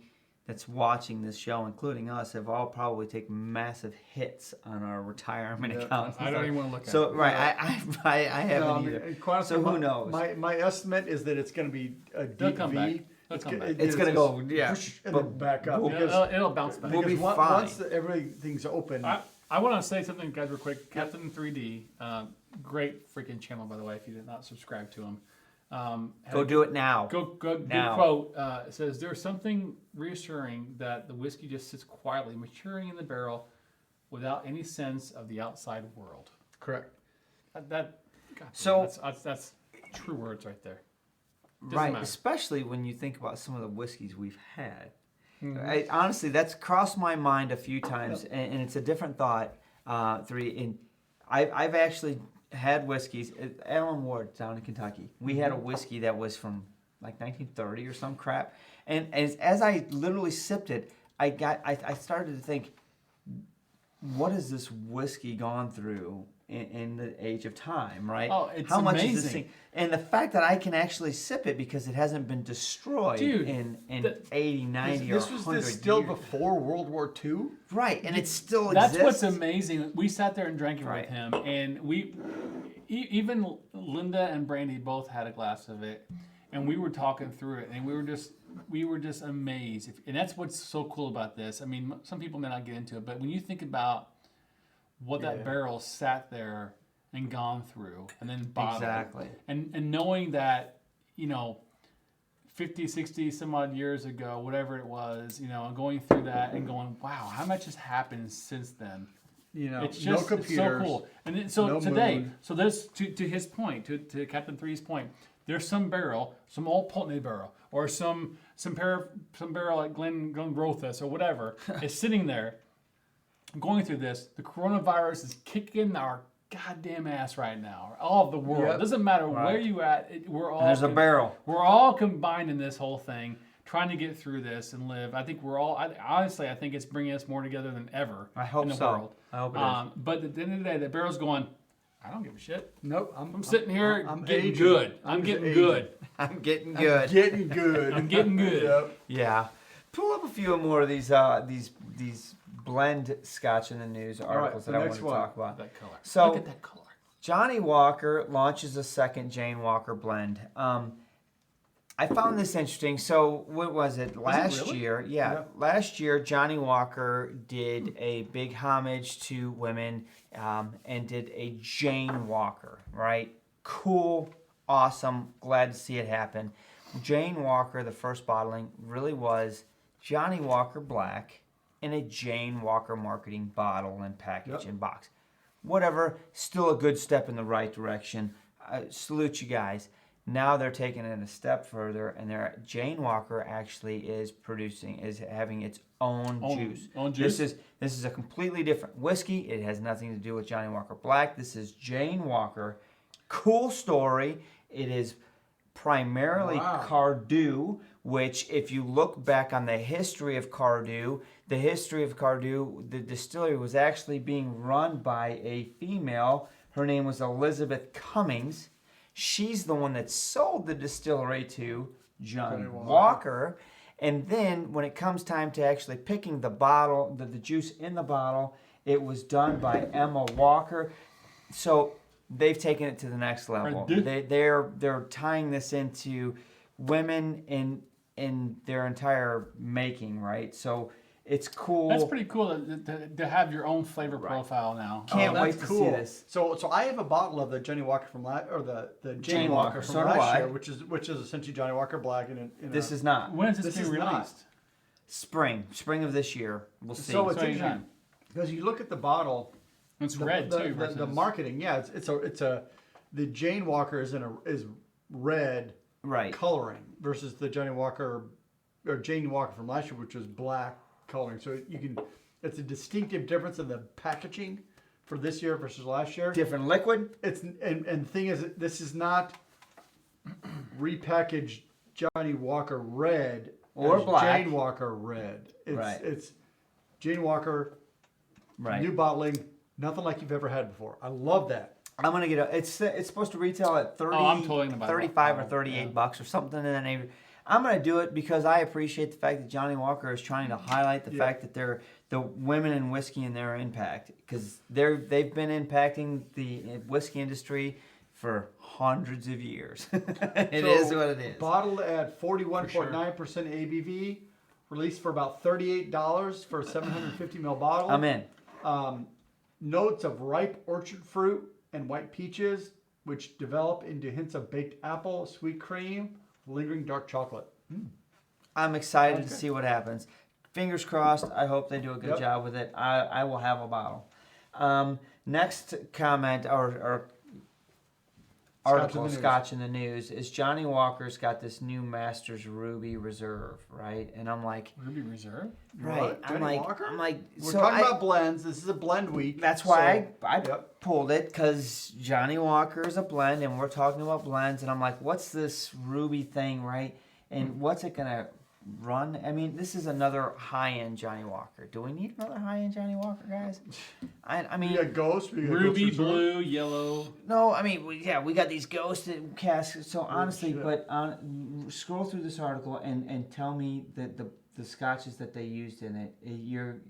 S1: that's watching this show, including us, have all probably taken massive hits on our retirement accounts.
S3: I don't even want to look at it.
S1: So right, I haven't either.
S2: Honestly,
S1: So who knows?
S2: My estimate is that it's going to be a
S3: They'll
S2: deep
S3: come
S2: V.
S3: back. They'll come back.
S1: It's gonna go, yeah,
S2: whoosh, and
S1: but
S2: then back up.
S1: we'll-
S2: because
S3: It'll bounce back.
S1: We'll be
S2: because
S1: fine.
S2: once everything's open.
S3: I want to say something, guys, real quick. Captain 3D, great freaking channel, by the way. If you did not subscribe to him,
S1: Go do it now.
S3: Good
S1: Now.
S3: quote. It says there's something reassuring that the whiskey just sits quietly, maturing in the barrel, without any sense of the outside world.
S2: Correct.
S3: God,
S1: So-
S3: that's true words right there.
S1: Right,
S3: matter.
S1: especially when you think about some of the whiskeys we've had. Honestly, that's crossed my mind a few times, and it's a different thought. I've actually had whiskeys. Alan Ward down in Kentucky. We had a whiskey that was from like 1930 or some crap, and as I literally sipped it, I started to think, what has this whiskey gone through in the age of time, right?
S3: Oh, it's
S1: How much is this
S3: amazing.
S1: thing? And the fact that I can actually sip it because it hasn't been destroyed
S3: Dude,
S1: in 80, 90, or
S2: This was
S1: 100
S2: distilled
S1: years.
S2: before World War II.
S1: Right, and it still
S3: That's
S1: exists.
S3: what's amazing. We sat there and drank it
S1: Right.
S3: with him, and even Linda and Brandy both had a glass of it, and we were talking through it, and we were just amazed. And that's what's so cool about this. I mean, some people may not get into it, but when you think about what that barrel sat there and gone through, and then bottled,
S1: Exactly.
S3: and knowing that, 50, 60, some odd years ago, whatever it was, and going through that and going, wow, how much has happened since then? It's just
S2: no
S3: it's so
S2: computers.
S3: cool. And then, so
S2: no
S3: today,
S2: moon.
S3: so there's to his point, to Captain Three's point, there's some barrel, some old Pulteney barrel, or some barrel like Glen Grothus or whatever is sitting there going through this. The coronavirus is kicking our goddamn ass right now. All of the world.
S2: Yep.
S3: It doesn't matter
S1: Right.
S3: where you at. We're all
S1: And there's a barrel.
S3: We're all combined in this whole thing, trying to get through this and live. I think we're all. Honestly, I think it's bringing us more together than ever.
S1: I hope
S3: in the
S1: so.
S3: world.
S1: I hope it is.
S3: But at the end of the day, the barrel's going. I don't give a shit.
S2: Nope.
S3: I'm sitting here
S2: I'm
S3: getting
S2: aging.
S3: good.
S2: I'm
S3: I'm
S2: just
S3: getting
S2: aging.
S3: good.
S1: I'm getting good.
S2: Getting good.
S3: I'm getting good.
S2: Yep.
S1: Yeah. Pull up a few more of these blend Scotch in the news articles
S2: the
S1: that I want
S2: next
S1: to
S2: one.
S1: talk about.
S3: That color.
S1: So-
S3: Look at that color.
S1: Johnny Walker launches a second Jane Walker blend. I found this interesting. So what was it? Last
S3: really?
S1: year, last year Johnny Walker did a big homage to women and did a Jane Walker. Right? Cool, awesome. Glad to see it happen. Jane Walker, the first bottling, really was Johnny Walker Black in a Jane Walker marketing bottle and package and box. Whatever, still a good step in the right direction. Salute you guys. Now they're taking it a step further, and Jane Walker actually is having its own juice.
S3: Own juice?
S1: This is a completely different whiskey. It has nothing to do with Johnny Walker Black. This is Jane Walker. Cool story. It is primarily Cardew, which if you look back on the history of Cardew, the distillery was actually being run by a female. Her name was Elizabeth Cummings. She's the one that sold the distillery to Johnny Walker. And then when it comes time to actually picking the bottle, the juice in the bottle, it was done by Emma Walker. So they've taken it to the next level. They're tying this into women in their entire making, right? So it's cool.
S3: That's pretty cool to have your own flavor profile now.
S1: Can't wait
S2: That's
S1: to
S2: cool.
S1: see this.
S2: So I have a bottle of the Johnny Walker from the Jane
S1: Jane
S2: Walker
S1: Walker,
S2: from
S1: so do
S2: last
S1: I.
S2: year, which is essentially Johnny Walker Black in
S1: This is not.
S3: When is this
S2: This
S3: being
S2: is not.
S3: released?
S1: Spring of this year. We'll see.
S2: So it's
S3: So
S2: interesting
S3: anytime.
S2: because you look at the bottle,
S3: It's
S2: the,
S3: red
S2: the,
S3: too.
S2: the,
S3: Versus
S2: the marketing. Yeah, the Jane Walker is red
S1: Right.
S2: coloring versus the Johnny Walker or Jane Walker from last year, which was black coloring. So it's a distinctive difference in the packaging for this year versus last year.
S1: Different liquid.
S2: And the thing is, this is not repackaged Johnny Walker red
S1: Or
S2: as
S1: black.
S2: Jane Walker red.
S1: Right.
S2: It's Jane Walker
S1: Right.
S2: new bottling, nothing like you've ever had before. I love that.
S1: I'm gonna get it's supposed to retail at 30,
S3: I'm totally gonna buy
S1: 35 or
S3: that.
S1: 38 bucks or something in that neighborhood. I'm gonna do it because I appreciate the fact that Johnny Walker is trying to highlight the fact that they're the women in whiskey and their impact, because they've been impacting the whiskey industry for hundreds of years. It is what it is.
S2: Bottled at 41.9% ABV, released for about $38 for a 750 ml bottle.
S1: I'm in.
S2: Notes of ripe orchard fruit and white peaches, which develop into hints of baked apple, sweet cream, lingering dark chocolate.
S1: I'm excited to see what happens. Fingers crossed. I hope they do a good job with it. I will have a bottle. Next comment or article, Scotch in the News, is Johnny Walker's got this new Masters Ruby Reserve, right? And I'm like,
S3: Ruby Reserve.
S1: right.
S2: What?
S1: I'm
S2: Johnny
S1: like,
S2: Walker?
S1: I'm like,
S2: We're
S1: so
S2: talking about blends. This is a blend week.
S1: that's why
S2: so-
S1: I
S2: Yep.
S1: pulled it, because Johnny Walker is a blend, and we're talking about blends, and I'm like, what's this Ruby thing, right? And what's it gonna run? I mean, this is another high-end Johnny Walker. Do we need another high-end Johnny Walker, guys? I mean,
S2: We got Ghost. We got
S3: Ruby,
S2: Ghost Reserve.
S3: blue, yellow.
S1: no, I mean, we got these ghosted casks. So honestly,
S2: shit.
S1: but scroll through this article and tell me that the scotches that they used in it.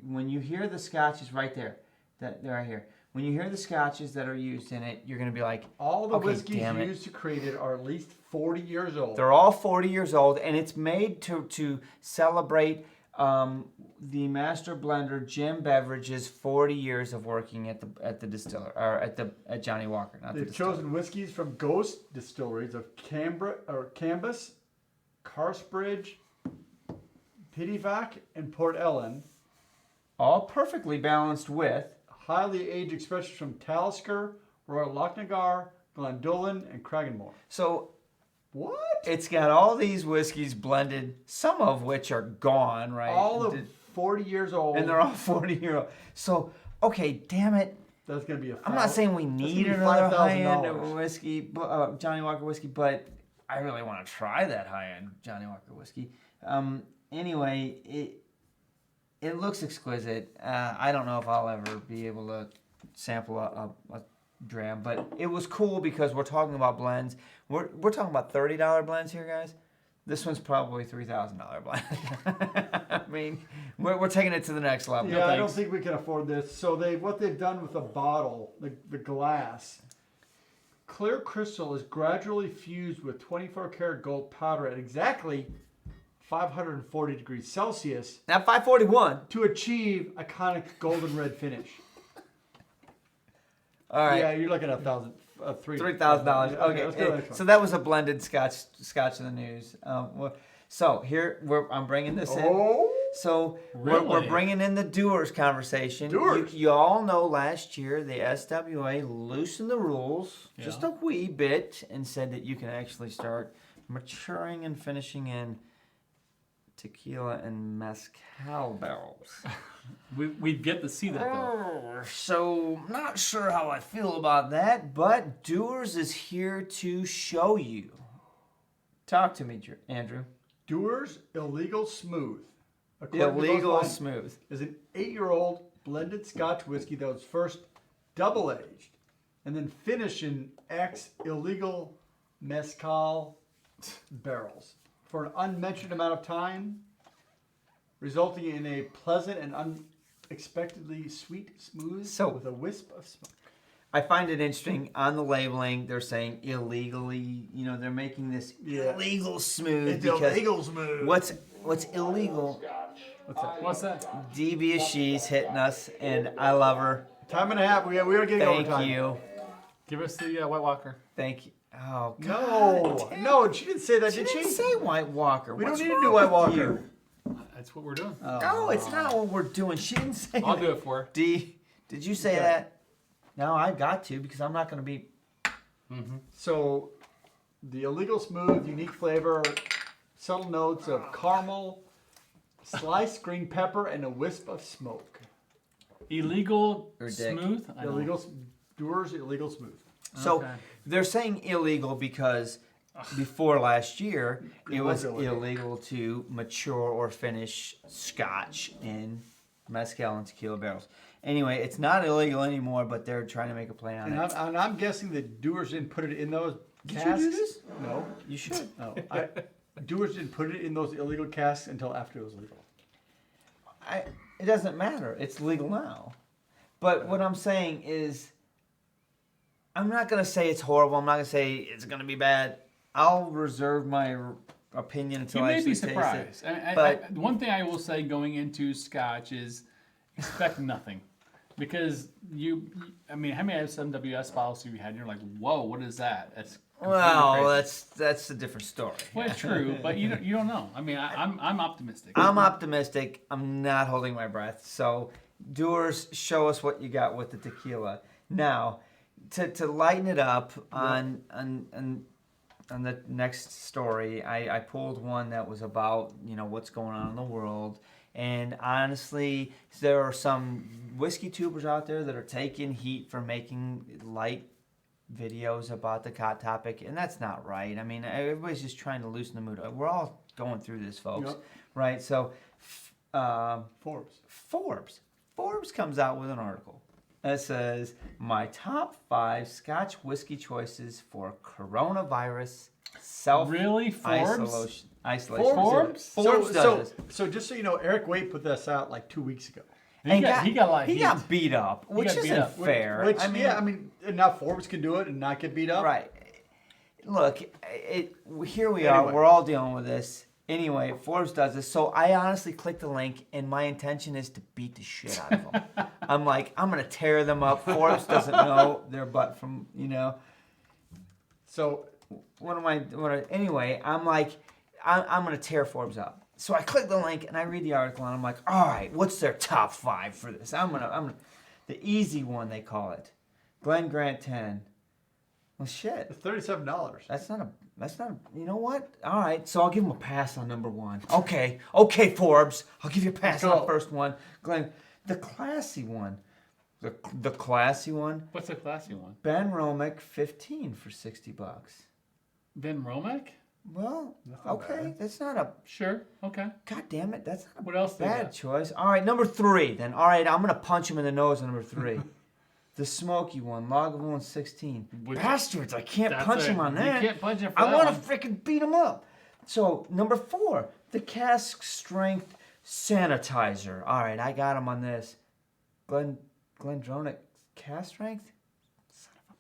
S1: When you hear the scotches right there, that they're right here. when you hear the scotches that are used in it, you're going to be like,
S2: All the
S1: okay,
S2: whiskeys
S1: damn it.
S2: used to create it are at least 40 years old.
S1: They're all 40 years old, and it's made to celebrate the master blender Jim Beveridge's 40 years of working at the distiller or at Johnny Walker. Not the
S2: They've
S1: distiller.
S2: chosen whiskeys from ghost distilleries of Cambus, Carsbridge, Pittivac, and Port Ellen.
S1: All perfectly balanced with.
S2: Highly aged expressions from Talisker, Royal Lochnagar, Glendullan, and Cragganmore.
S1: So
S2: What?
S1: it's got all these whiskeys blended, some of which are gone, right?
S2: All of 40 years old.
S1: and they're all 40-year-old. So, okay, damn it.
S2: That's going to be a
S1: I'm not saying we need
S2: gonna be
S1: another
S2: $5,000.
S1: high-end whiskey, Johnny Walker whiskey, but I really want to try that high-end Johnny Walker whiskey. Anyway, it looks exquisite. I don't know if I'll ever be able to sample a dram, but it was cool because we're talking about blends. We're talking about $30 blends here, guys. This one's probably $3,000 blend. I mean, we're taking it to the next level.
S2: Yeah, I don't think we can afford this. So what they've done with the bottle, the glass, clear crystal is gradually fused with 24 karat gold powder at exactly 540 degrees Celsius
S1: Now 541.
S2: to achieve iconic golden red finish.
S1: All right.
S2: Yeah, you're looking at
S1: $3,000. Okay,
S2: let's go to the next one.
S1: so that was a blended Scotch in the news. So here I'm bringing this in.
S2: Oh,
S1: So
S3: Really?
S1: we're bringing in the Doers conversation.
S2: Doers.
S1: You all know last year the SWA loosened the rules just a wee bit and said that you can actually start maturing and finishing in tequila and mezcal barrels.
S3: We'd get to see that though.
S1: So, not sure how I feel about that, but Doers is here to show you. Talk to me, Andrew.
S2: Doers Illegal Smooth. According to
S1: Illegal
S2: those lines,
S1: smooth.
S2: is an 8-year-old blended Scotch whiskey that was first double aged and then finished in illegal mezcal barrels for an unmentioned amount of time, resulting in a pleasant and unexpectedly sweet smooth with a wisp of smoke.
S1: I find it interesting on the labeling. They're saying illegally. They're making this illegal smooth.
S2: smooth.
S1: What's illegal?
S3: What's that?
S1: Devious she's hitting us, and I love her.
S2: Time and a half. We are getting
S1: Thank
S2: overtime.
S1: you.
S3: Give us the White Walker.
S1: Thank you. Oh
S2: No, no, she didn't say that,
S1: She
S2: did
S1: didn't
S2: she?
S1: say White Walker.
S2: We
S1: What's
S2: don't need to
S1: wrong
S2: do White
S1: with
S2: Walker.
S1: you?
S3: That's what we're doing.
S1: No, it's not what we're doing. She didn't say
S3: I'll
S1: that.
S3: do it for her.
S1: D, did you say
S2: Yeah.
S1: that? No, I've got to because I'm not going to be.
S2: So, the illegal smooth, unique flavor, subtle notes of caramel, sliced green pepper, and a wisp of smoke.
S3: Illegal
S1: Or dick.
S3: smooth. I know.
S2: Illegal Doers illegal smooth.
S1: So
S3: Okay.
S1: they're saying illegal because before last year it was
S2: was illegal.
S1: illegal to mature or finish Scotch in mezcal and tequila barrels. Anyway, it's not illegal anymore, but they're trying to make a play on
S2: And
S1: it.
S2: I'm guessing that Doers didn't put it in those
S1: Did you
S2: casks.
S1: do this?
S2: No.
S1: You should.
S2: No. Doers didn't put it in those illegal casks until after it was legal.
S1: It doesn't matter. It's legal now. But what I'm saying is, I'm not going to say it's horrible. I'm not going to say it's going to be bad. I'll reserve my opinion until
S3: You
S1: I
S3: may
S1: actually
S3: be surprised.
S1: taste it.
S3: But one thing I will say going into Scotch is expect nothing. Because how many SMWS bottles have you had? And you're like, whoa, what is that? That's completely
S1: Well,
S3: crazy.
S1: that's a different story.
S3: Well, it's true, but you don't know. I mean, I'm optimistic.
S1: I'm optimistic. I'm not holding my breath. So, Doers, show us what you got with the tequila. Now, to lighten it up on the next story, I pulled one that was about what's going on in the world. And honestly, there are some whiskey tubers out there that are taking heat for making light videos about the hot topic, and that's not right. I mean, everybody's just trying to loosen the mood. We're all going through this, folks,
S2: Yep.
S1: right? So, Forbes comes out with an article that says my top 5 Scotch whiskey choices for coronavirus self
S3: Really? Forbes?
S1: isolation.
S3: Forbes?
S1: Forbes does this.
S2: So just so you know, Eric Waite put this out like 2 weeks ago.
S3: He
S1: got beat up, which
S3: got beat
S1: isn't
S3: up.
S1: fair.
S2: Which,
S1: I mean,
S2: yeah, I mean, and now Forbes can do it and not get beat up.
S1: right. Look, here we are.
S2: Anyway.
S1: We're all dealing with this. Anyway, Forbes does this. So I honestly clicked the link, and my intention is to beat the shit out of them. I'm like, I'm going to tear them up. Forbes doesn't know their butt from,
S2: So
S1: Anyway, I'm like, I'm going to tear Forbes up. So I click the link, and I read the article, and I'm like, all right, what's their top 5 for this? I'm gonna the easy one, they call it. Glenn Grant 10. Well, shit.
S2: it's $37.
S1: That's not a, you know what? All right, so I'll give him a pass on number 1. Okay, Forbes. I'll give you a pass
S2: Let's
S1: on
S2: go.
S1: the first one. Glenn, the classy one. The classy one.
S3: What's the classy one?
S1: Ben Romick, 15 for $60.
S3: Ben Romack?
S1: Well,
S2: That's not
S1: okay,
S2: bad.
S1: that's not a,
S3: Sure. Okay.
S1: God damn it, that's not a
S3: What else they
S1: bad
S3: got?
S1: choice. All right, number 3 then. All right, I'm going to punch him in the nose on number 3. The smoky one, Lagavulin 16.
S3: Which-
S1: Bastards, I can't
S3: That's
S1: punch
S3: it.
S1: him on
S3: You
S1: that.
S3: can't punch him for
S1: I
S3: that
S1: want
S3: one.
S1: to freaking beat him up. So, number 4, the cask strength sanitizer. All right, I got him on this. Glendronach cask strength?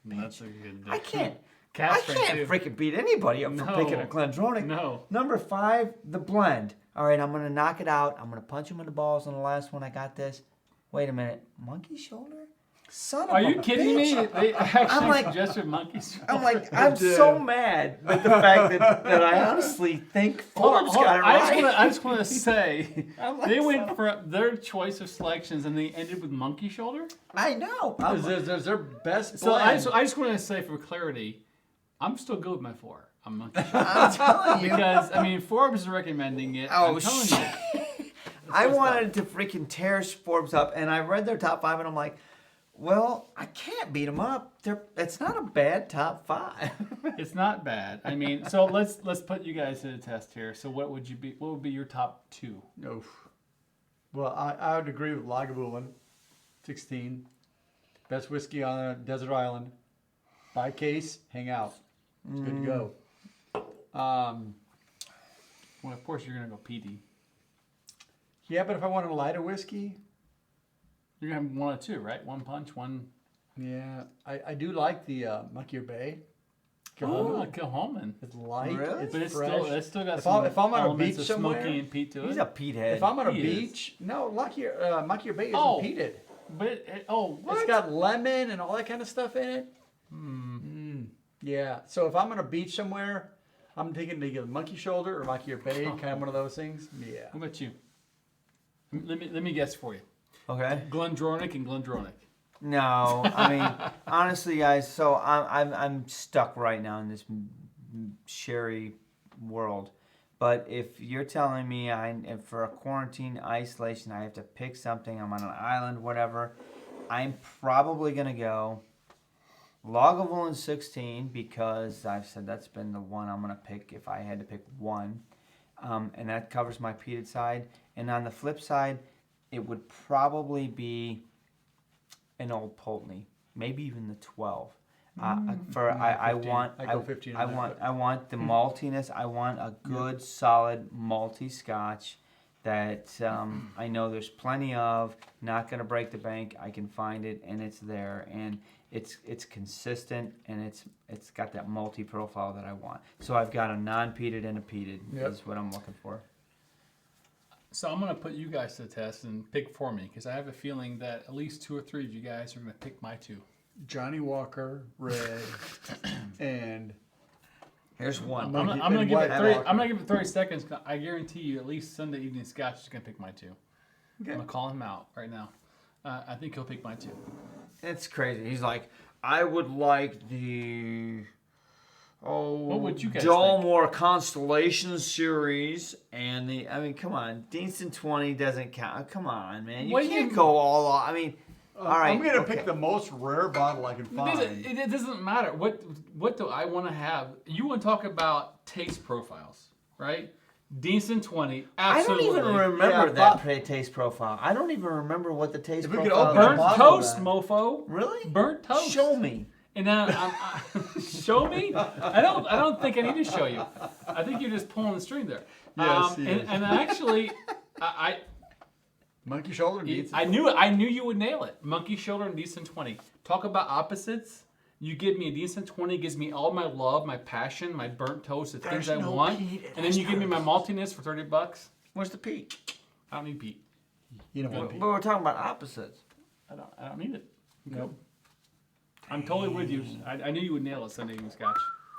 S3: That's a good.
S1: I can't.
S3: Cast
S1: I can't
S3: too.
S1: freaking beat anybody up for
S3: No.
S1: picking a Glendronach.
S3: No.
S1: Number 5, the blend. All right, I'm going to knock it out. I'm going to punch him in the balls on the last one. I got this. Wait a minute. Monkey shoulder? Son of
S3: Are
S1: a
S3: you kidding
S1: bitch.
S3: me? They actually
S1: like-
S3: suggested monkeys.
S1: I'm like, I'm so mad with the fact that I honestly think Forbes
S3: Hold
S1: got
S3: on.
S1: it right.
S3: I just want to say,
S1: I'm like,
S3: they went for their choice of selections and they ended with monkey shoulder.
S1: I know.
S2: There's their best
S3: So I
S2: blend.
S3: just want to say for clarity, I'm still good with my 4. I'm monkey shoulder.
S1: I'm telling you.
S3: Because, I mean, Forbes is recommending it.
S1: Oh,
S3: I'm telling
S1: shit.
S3: you.
S1: I wanted to freaking tear Forbes up, and I read their top 5, and I'm like, well, I can't beat them up. It's not a bad top 5.
S3: It's not bad. I mean, so let's put you guys to the test here. So what would be your top 2?
S2: No. Well, I would agree with Lagavulin, 16. Best whiskey on a desert island. Buy a case, hang out. It's good to go.
S3: Well, of course you're gonna go PD.
S2: Yeah, but if I want a lighter whiskey,
S3: You're gonna have 1 or 2, right? 1 punch, 1.
S2: yeah, I do like the Monkey Bay.
S3: Oh, Kilholman.
S2: It's light,
S1: Really?
S2: it's
S3: But it's
S2: fresh.
S3: still got
S2: If
S3: some
S2: if I'm on a
S3: elements
S2: beach
S3: of
S2: somewhere,
S3: smoky and peat to it.
S1: He's a Pete head.
S2: if I'm on a
S3: He
S2: beach, no, Monkey Bay isn't
S3: Oh.
S2: peated.
S3: But what?
S2: It's got lemon and all that kind of stuff in it. Yeah. So if I'm on a beach somewhere, I'm thinking to get a monkey shoulder or monkey bay, kind of one of those things. Yeah.
S3: What about you? Let me guess for you.
S1: Okay.
S3: Glendronach and Glendronach.
S1: No, I mean, honestly, guys. So I'm stuck right now in this sherry world. But if you're telling me if for a quarantine isolation, I have to pick something, I'm on an island, whatever, I'm probably gonna go Lagavulin 16 because I've said that's been the one I'm gonna pick if I had to pick one, and that covers my peated side. And on the flip side, it would probably be an Old Pulteney, maybe even the 12. I
S2: 15.
S1: want
S2: I go 15 on
S1: I
S2: that,
S1: want
S2: but-
S1: I want the maltiness. I want a good solid malty Scotch that I know there's plenty of. Not gonna break the bank. I can find it and it's there and it's consistent and it's got that malty profile that I want. So I've got a non-peated and a peated
S2: Yep.
S1: is what I'm looking for.
S3: So I'm gonna put you guys to the test and pick for me because I have a feeling that at least 2 or 3 of you guys are gonna pick my 2.
S2: Johnny Walker, red, and
S1: Here's one.
S3: I'm
S2: Monkey-
S3: gonna
S2: and
S3: give it
S2: White
S3: 30.
S2: Walker.
S3: I'm gonna give it 30 seconds. 'Cause I guarantee you, at least Sunday evening Scotch is gonna pick my 2.
S2: Okay.
S3: I'm gonna call him out right now. I think he'll pick my 2.
S1: It's crazy. He's like, I would like the
S3: What would you guys
S1: Dalmore Constellation series and the. I mean, come on, Deanston 20 doesn't count. Come on, man, you
S3: What do
S1: can't
S3: you-
S1: go all off. I mean, all right.
S2: I'm gonna
S1: okay.
S2: pick the most rare bottle I can find.
S3: It doesn't matter. What do I want to have? You want to talk about taste profiles, right? Deanston 20,
S1: I don't
S3: absolutely.
S1: even remember
S2: Yeah,
S1: that
S2: but-
S1: taste profile. I don't even remember what the taste
S2: If we could
S1: profile.
S2: open a
S3: Burnt
S2: bottle
S3: toast,
S2: then.
S3: mofo.
S1: Really?
S3: Burnt toast.
S1: Show me.
S3: And then show me. I don't think I need to show you. I think you're just pulling the string there.
S2: Yes, he
S3: and,
S2: is.
S3: and actually,
S2: Monkey shoulder needs.
S3: I knew you would nail it. Monkey shoulder and decent 20. Talk about opposites. You give me a decent 20, gives me all my love, my passion, my burnt toast, the things I want. And then you give me my maltiness for $30.
S1: Where's the peat?
S3: I don't need peat.
S2: You don't want
S1: But
S2: peat.
S1: we're talking about opposites.
S3: I don't need it.
S2: Nope.
S3: I'm totally with you. I knew you would nail it Sunday evening Scotch.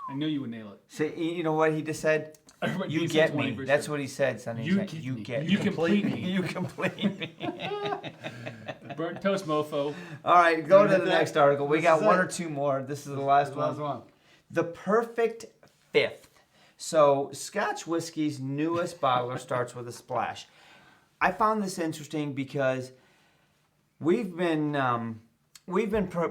S3: I knew you would nail it.
S1: See, you know what he just said?
S3: Everybody
S1: You
S3: decent
S1: get
S3: 20
S1: me.
S3: for
S1: That's
S3: sure.
S1: what he said, Sonny.
S3: You
S1: He's
S3: get
S1: you
S3: me.
S1: get
S3: You complete me.
S1: You complete me.
S3: Burnt toast, mofo.
S1: All right, go to
S2: This
S1: the
S2: is
S1: next
S2: it.
S1: article. We
S2: This
S1: got
S2: is
S1: one
S2: it.
S1: or two more. This is the last
S2: Last
S1: one.
S2: one.
S1: The perfect fifth. So, Scotch whiskey's newest bottler starts with a splash. I found this interesting because we've been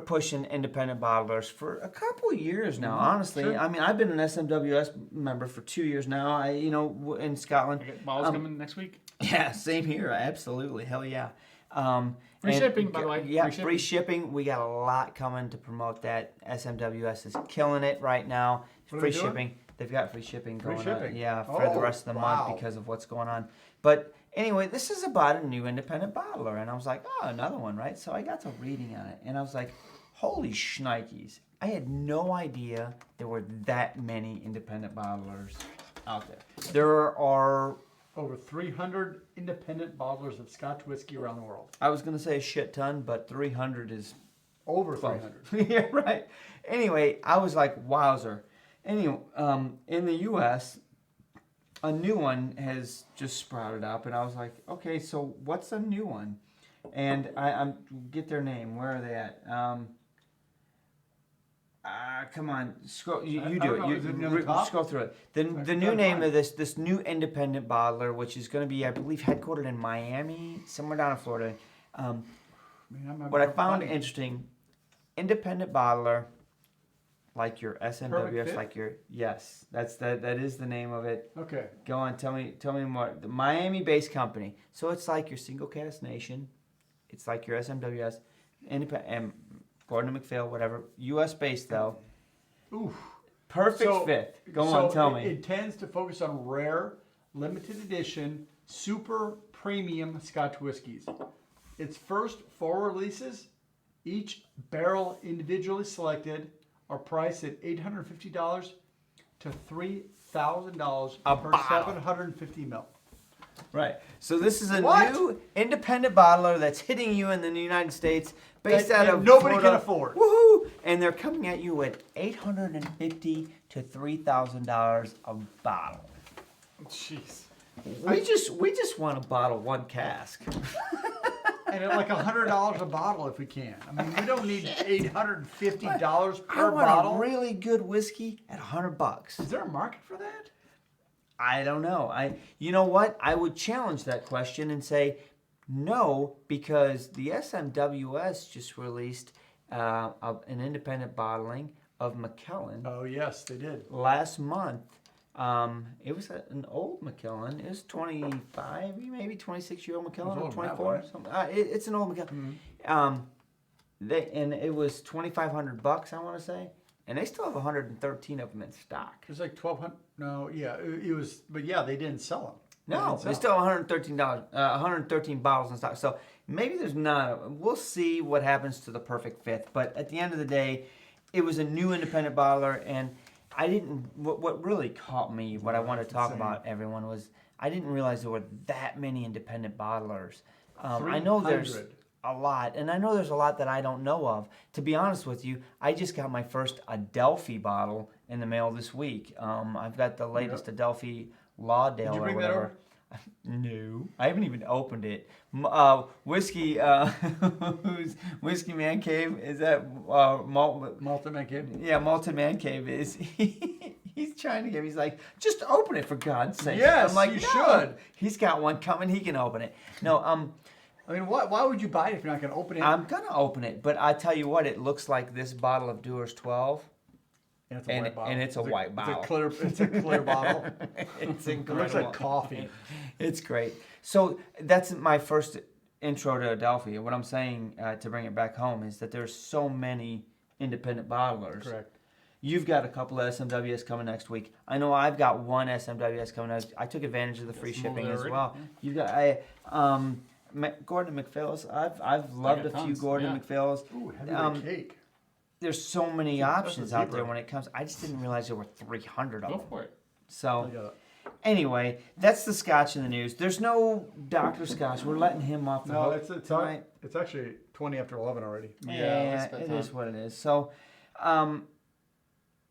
S1: pushing independent bottlers for a couple of years now. Honestly,
S2: Sure.
S1: I mean, I've been an SMWS member for 2 years now. In Scotland.
S3: I got balls coming next week.
S1: Yeah, same here. Absolutely, hell yeah.
S3: Free
S1: and
S3: shipping, by the way.
S1: Yeah,
S3: Free
S1: free shipping. We got a lot coming to promote that. SMWS is killing it right now.
S2: What are
S1: Free
S2: they doing?
S1: shipping. They've got free shipping
S2: Free
S1: going
S2: shipping?
S1: on. Yeah, for the
S2: Oh,
S1: rest of the
S2: wow.
S1: month because of what's going on. But anyway, this is about a new independent bottler, and I was like, oh, another one, right? So I got to reading on it, and I was like, holy shnikes! I had no idea there were that many independent bottlers out there. There are.
S2: Over 300 independent bottlers of Scotch whiskey around the world.
S1: I was gonna say a shit ton, but 300 is
S2: Over
S1: close.
S2: 300.
S1: Yeah, right. Anyway, I was like, wowzer. Anyway, in the U.S., a new one has just sprouted up, and I was like, okay, so what's a new one? And I'm get their name. Where are they at? Come on, scroll. You
S2: I
S1: do
S2: don't
S1: it.
S2: know. Is it near the top?
S1: Scroll through it. The
S2: I
S1: new
S2: can't
S1: name
S2: find
S1: of this new independent bottler, which is going to be, I believe, headquartered in Miami, somewhere down in Florida. What I found interesting, independent bottler, like your
S2: Perfect
S1: SMWS,
S2: Fit?
S1: like your that is the name of it.
S2: Okay.
S1: Go on, tell me more. The Miami-based company, so it's like your single cask nation, it's like your SMWS, independent, Gordon and MacPhail, whatever. U.S. based though.
S2: Oof.
S1: Perfect
S2: So-
S1: fit. Go
S2: so
S1: on, tell
S2: it,
S1: me.
S2: It tends to focus on rare, limited edition, super premium Scotch whiskeys. Its first 4 releases, each barrel individually selected, are priced at $850 to $3,000
S1: A
S2: per
S1: bottle.
S2: 750 ml.
S1: Right. So this is a
S2: What?
S1: new independent bottler that's hitting you in the United States, based
S2: That-
S1: out
S2: that
S1: of
S2: nobody
S1: Florida.
S2: can afford.
S1: Woohoo! And they're coming at you at $850 to $3,000 a bottle.
S3: Jeez.
S1: We just want to bottle one cask.
S2: And at like $100 a bottle if we can. I mean, we don't need $850
S1: I
S2: per
S1: want
S2: bottle.
S1: a really good whiskey at $100.
S2: Is there a market for that?
S1: I don't know. You know what? I would challenge that question and say no, because the SMWS just released an independent bottling of Macallan
S2: Oh, yes, they did.
S1: last month. It was an old Macallan. It was 25, maybe 26-year-old Macallan,
S2: It was
S1: or
S2: older than that,
S1: 24.
S2: wasn't it?
S1: Something. It's an old Macallan. And it was $2,500, I want to say, and they still have 113 of them in stock.
S2: It was like 1,200. No, yeah, it was. But yeah, they didn't sell them.
S1: No, there's still $113 bottles in stock. So maybe there's not. We'll see what happens to the perfect fifth. But at the end of the day, it was a new independent bottler, and I didn't. What really caught me, what I want to talk
S2: insane.
S1: about, everyone, was I didn't realize there were that many independent bottlers. I know there's
S2: 300.
S1: a lot, and I know there's a lot that I don't know of. To be honest with you, I just got my first Adelphi bottle in the mail this week. I've got the latest Adelphi Lawdale
S2: Did you bring
S1: or
S2: that
S1: whatever.
S2: over?
S1: No, I haven't even opened it. Whiskey, who's Whiskey Man Cave? Is that Malt?
S2: Multi-man cave.
S1: Yeah, Malton Man Cave is. He's trying to give. He's like, just open it for God's sake.
S2: Yes,
S1: I'm like,
S2: you
S1: no.
S2: should.
S1: He's got one coming. He can open it. No,
S2: I mean, why would you buy it if you're not going to open it?
S1: I'm gonna open it, but I tell you what, it looks like this bottle of Dewar's 12.
S2: and it's a
S1: and-
S2: white bottle.
S1: and it's a white bottle.
S2: It's a clear bottle.
S1: It's
S2: It
S1: incredible.
S2: looks like coffee.
S1: It's great. So that's my first intro to Adelphi. What I'm saying to bring it back home is that there's so many independent bottlers.
S2: Correct.
S1: You've got a couple of SMWS coming next week. I know I've got one SMWS coming next. I took advantage of the free
S3: some over
S1: shipping
S3: there
S1: as
S3: already,
S1: well.
S3: yeah.
S1: You've got Gordon McPhail's. I've loved a
S3: got
S1: few
S3: tons,
S1: Gordon
S3: yeah.
S1: McPhail's.
S2: Ooh, heavyweight cake.
S1: There's so many
S2: That's a
S1: options out there
S2: zebra.
S1: when it comes. I just didn't realize there were 300 of
S3: Go
S1: them.
S3: for it.
S1: So
S2: I got it.
S1: anyway, that's the Scotch in the news. There's no Dr. Scotch. We're letting him off the
S2: No,
S1: hook
S2: it's
S1: tonight.
S2: it's actually 20 after 11 already.
S1: Yeah,
S3: it's
S1: it
S3: bedtime.
S1: is what it is. So,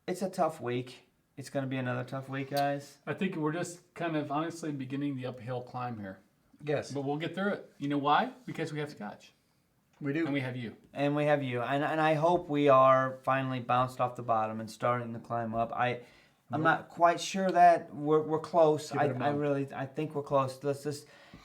S1: it's a tough week. It's going to be another tough week, guys.
S3: I think we're just kind of honestly beginning the uphill climb here.
S2: Yes,
S3: But we'll get through it. You know why? Because we have Scotch.
S2: we do.
S3: And we have you.
S1: And we have you. And I hope we are finally bounced off the bottom and starting to climb up. I'm not quite sure that we're close.
S2: Give it a month.
S1: I think we're close.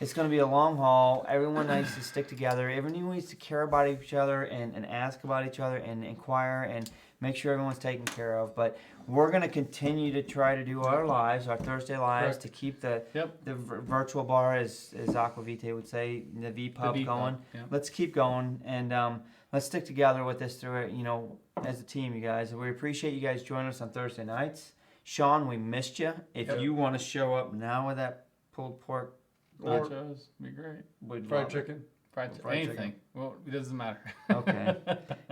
S1: It's going to be a long haul. Everyone needs to stick together. Everyone needs to care about each other and ask about each other and inquire and make sure everyone's taken care of. But we're going to continue to try to do our lives, our Thursday lives,
S3: Correct.
S1: to keep the
S3: Yep.
S1: virtual bar, as Aquavite would say, the V-Pub
S3: V-Pub,
S1: going.
S3: yeah.
S1: Let's keep going and let's stick together with this through it, as a team, you guys. We appreciate you guys joining us on Thursday nights. Sean, we missed you. If
S2: Yep.
S1: you want to show up now with that pulled pork,
S2: Or
S3: Nachos. Be great.
S1: we'd
S2: fried
S1: love it.
S2: chicken.
S3: Fried,
S2: Fried chicken.
S3: anything. Well, it doesn't matter.
S1: Okay.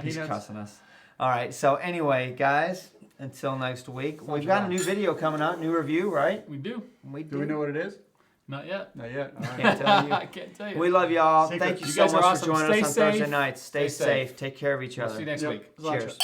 S1: He's
S2: Peanuts.
S1: cussing us. All right. So anyway, guys, until next week, we've got a new video coming out, new review, right?
S3: We do.
S1: We
S2: Do we know what it is?
S3: Not yet.
S2: Not yet. All right.
S1: Can't tell you.
S3: I can't tell you.
S1: We love y'all.
S2: Secret.
S1: Thank you
S3: You
S1: so
S3: guys are
S1: much
S3: awesome.
S1: for joining
S3: Stay
S1: us on Thursday
S3: safe.
S1: nights. Stay
S3: Stay
S1: safe.
S3: safe.
S1: Take care of each
S3: We'll
S1: other.
S3: see you next
S2: Yep.
S3: week.
S2: Lunch
S1: Cheers.
S2: it.